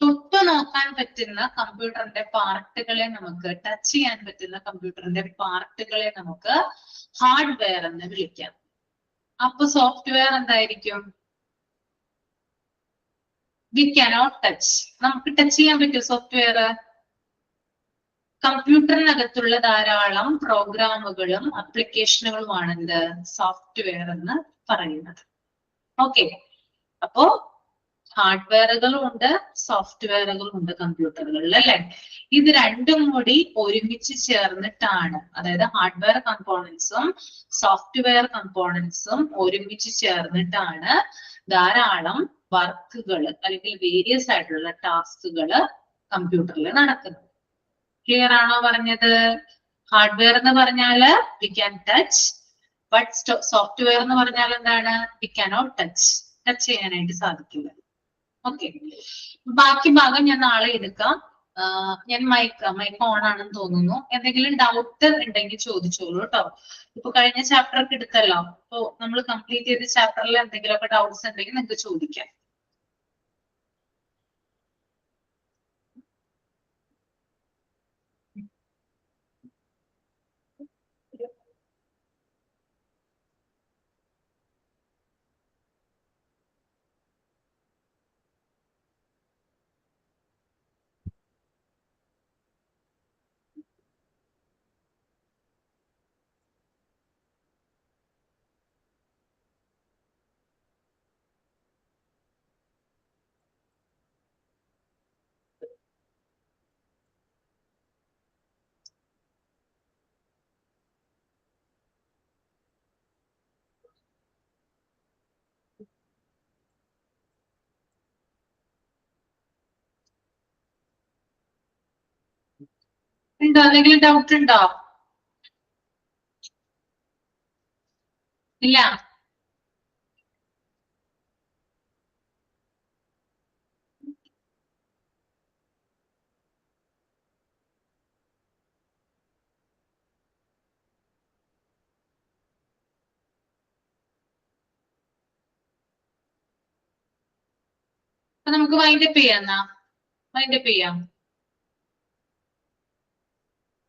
തൊട്ട് നോക്കാൻ പറ്റുന്ന കമ്പ്യൂട്ടറിന്റെ പാർട്ടുകളെ നമുക്ക്, ടച്ച് ചെയ്യാൻ പറ്റുന്ന കമ്പ്യൂട്ടറിന്റെ പാർട്ടുകളെ നമുക്ക് ഹാർഡ്വെയർ എന്ന് വിളിക്കാം. അപ്പൊ സോഫ്റ്റ്വെയർ എന്തായിരിക്കും? We cannot touch. നമുക്ക് ടച്ച് ചെയ്യാൻ പറ്റും സോഫ്റ്റ്വെയർ? കമ്പ്യൂട്ടറിനകത്തുള്ള ധാരാളം പ്രോഗ്രാമുകളും ആപ്ലിക്കേഷനുകളുമാണ് എന്ത്? സോഫ്റ്റ്വെയർ എന്ന് പറയുന്നത്. ഓക്കെ, അപ്പോ ഹാർഡ്വെയറുകളും ഉണ്ട്, സോഫ്റ്റ്വെയറുകളും ഉണ്ട് കമ്പ്യൂട്ടറുകളിൽ അല്ലെ. ഇത് രണ്ടും കൂടി ഒരുമിച്ച് ചേർന്നിട്ടാണ്, അതായത് ഹാർഡ്വെയർ കമ്പോണൻസും സോഫ്റ്റ്വെയർ കമ്പോണൻസും ഒരുമിച്ച് ചേർന്നിട്ടാണ് ധാരാളം വർക്കുകൾ അല്ലെങ്കിൽ വേരിയസ് ആയിട്ടുള്ള ടാസ്കുകൾ കമ്പ്യൂട്ടറിൽ നടക്കുന്നത്. ക്ലിയർ ആണോ പറഞ്ഞത്? ഹാർഡ്വെയർ എന്ന് പറഞ്ഞാല് we can touch, but software എന്ന് പറഞ്ഞാൽ എന്താണ്? V cannot touch. ടച്ച് ചെയ്യാനായിട്ട് സാധിക്കില്ല. ഓക്കെ, ബാക്കി ഭാഗം ഞാൻ നാളെ എടുക്കാം. ഞാൻ മൈക്ക് ഓൺ ആണെന്ന് തോന്നുന്നു. എന്തെങ്കിലും ഡൗട്ട് ഉണ്ടെങ്കിൽ ചോദിച്ചോളൂ കേട്ടോ. ഇപ്പൊ കഴിഞ്ഞ ചാപ്റ്റർ ഒക്കെ എടുത്തല്ലോ, അപ്പൊ നമ്മൾ കംപ്ലീറ്റ് ചെയ്ത ചാപ്റ്ററിൽ എന്തെങ്കിലുമൊക്കെ ഡൗട്ട്സ് ഉണ്ടെങ്കിൽ നിങ്ങൾക്ക് ചോദിക്കാം. ഉണ്ടോ? എന്തെങ്കിലും ഡൗട്ട് ഉണ്ടോ? ഇല്ല. അപ്പൊ നമുക്ക് വൈൻഡപ്പ് ചെയ്യാം എന്നാ. വൈൻഡപ്പ് ചെയ്യാം.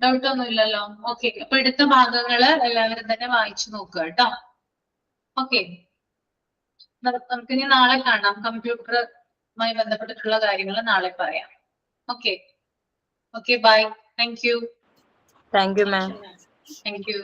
ഡൗട്ട് ഒന്നും ഇല്ലല്ലോ. ഓക്കെ. അപ്പൊ എടുത്ത ഭാഗങ്ങള് എല്ലാവരും തന്നെ വായിച്ചു നോക്കുക കേട്ടോ. ഓക്കെ. നമുക്കിനി നാളെ കാണാം. കമ്പ്യൂട്ടറുമായി ബന്ധപ്പെട്ടിട്ടുള്ള കാര്യങ്ങൾ നാളെ പറയാം. Okay. Okay, bye. Thank you. Thank you ma'am. Thank U.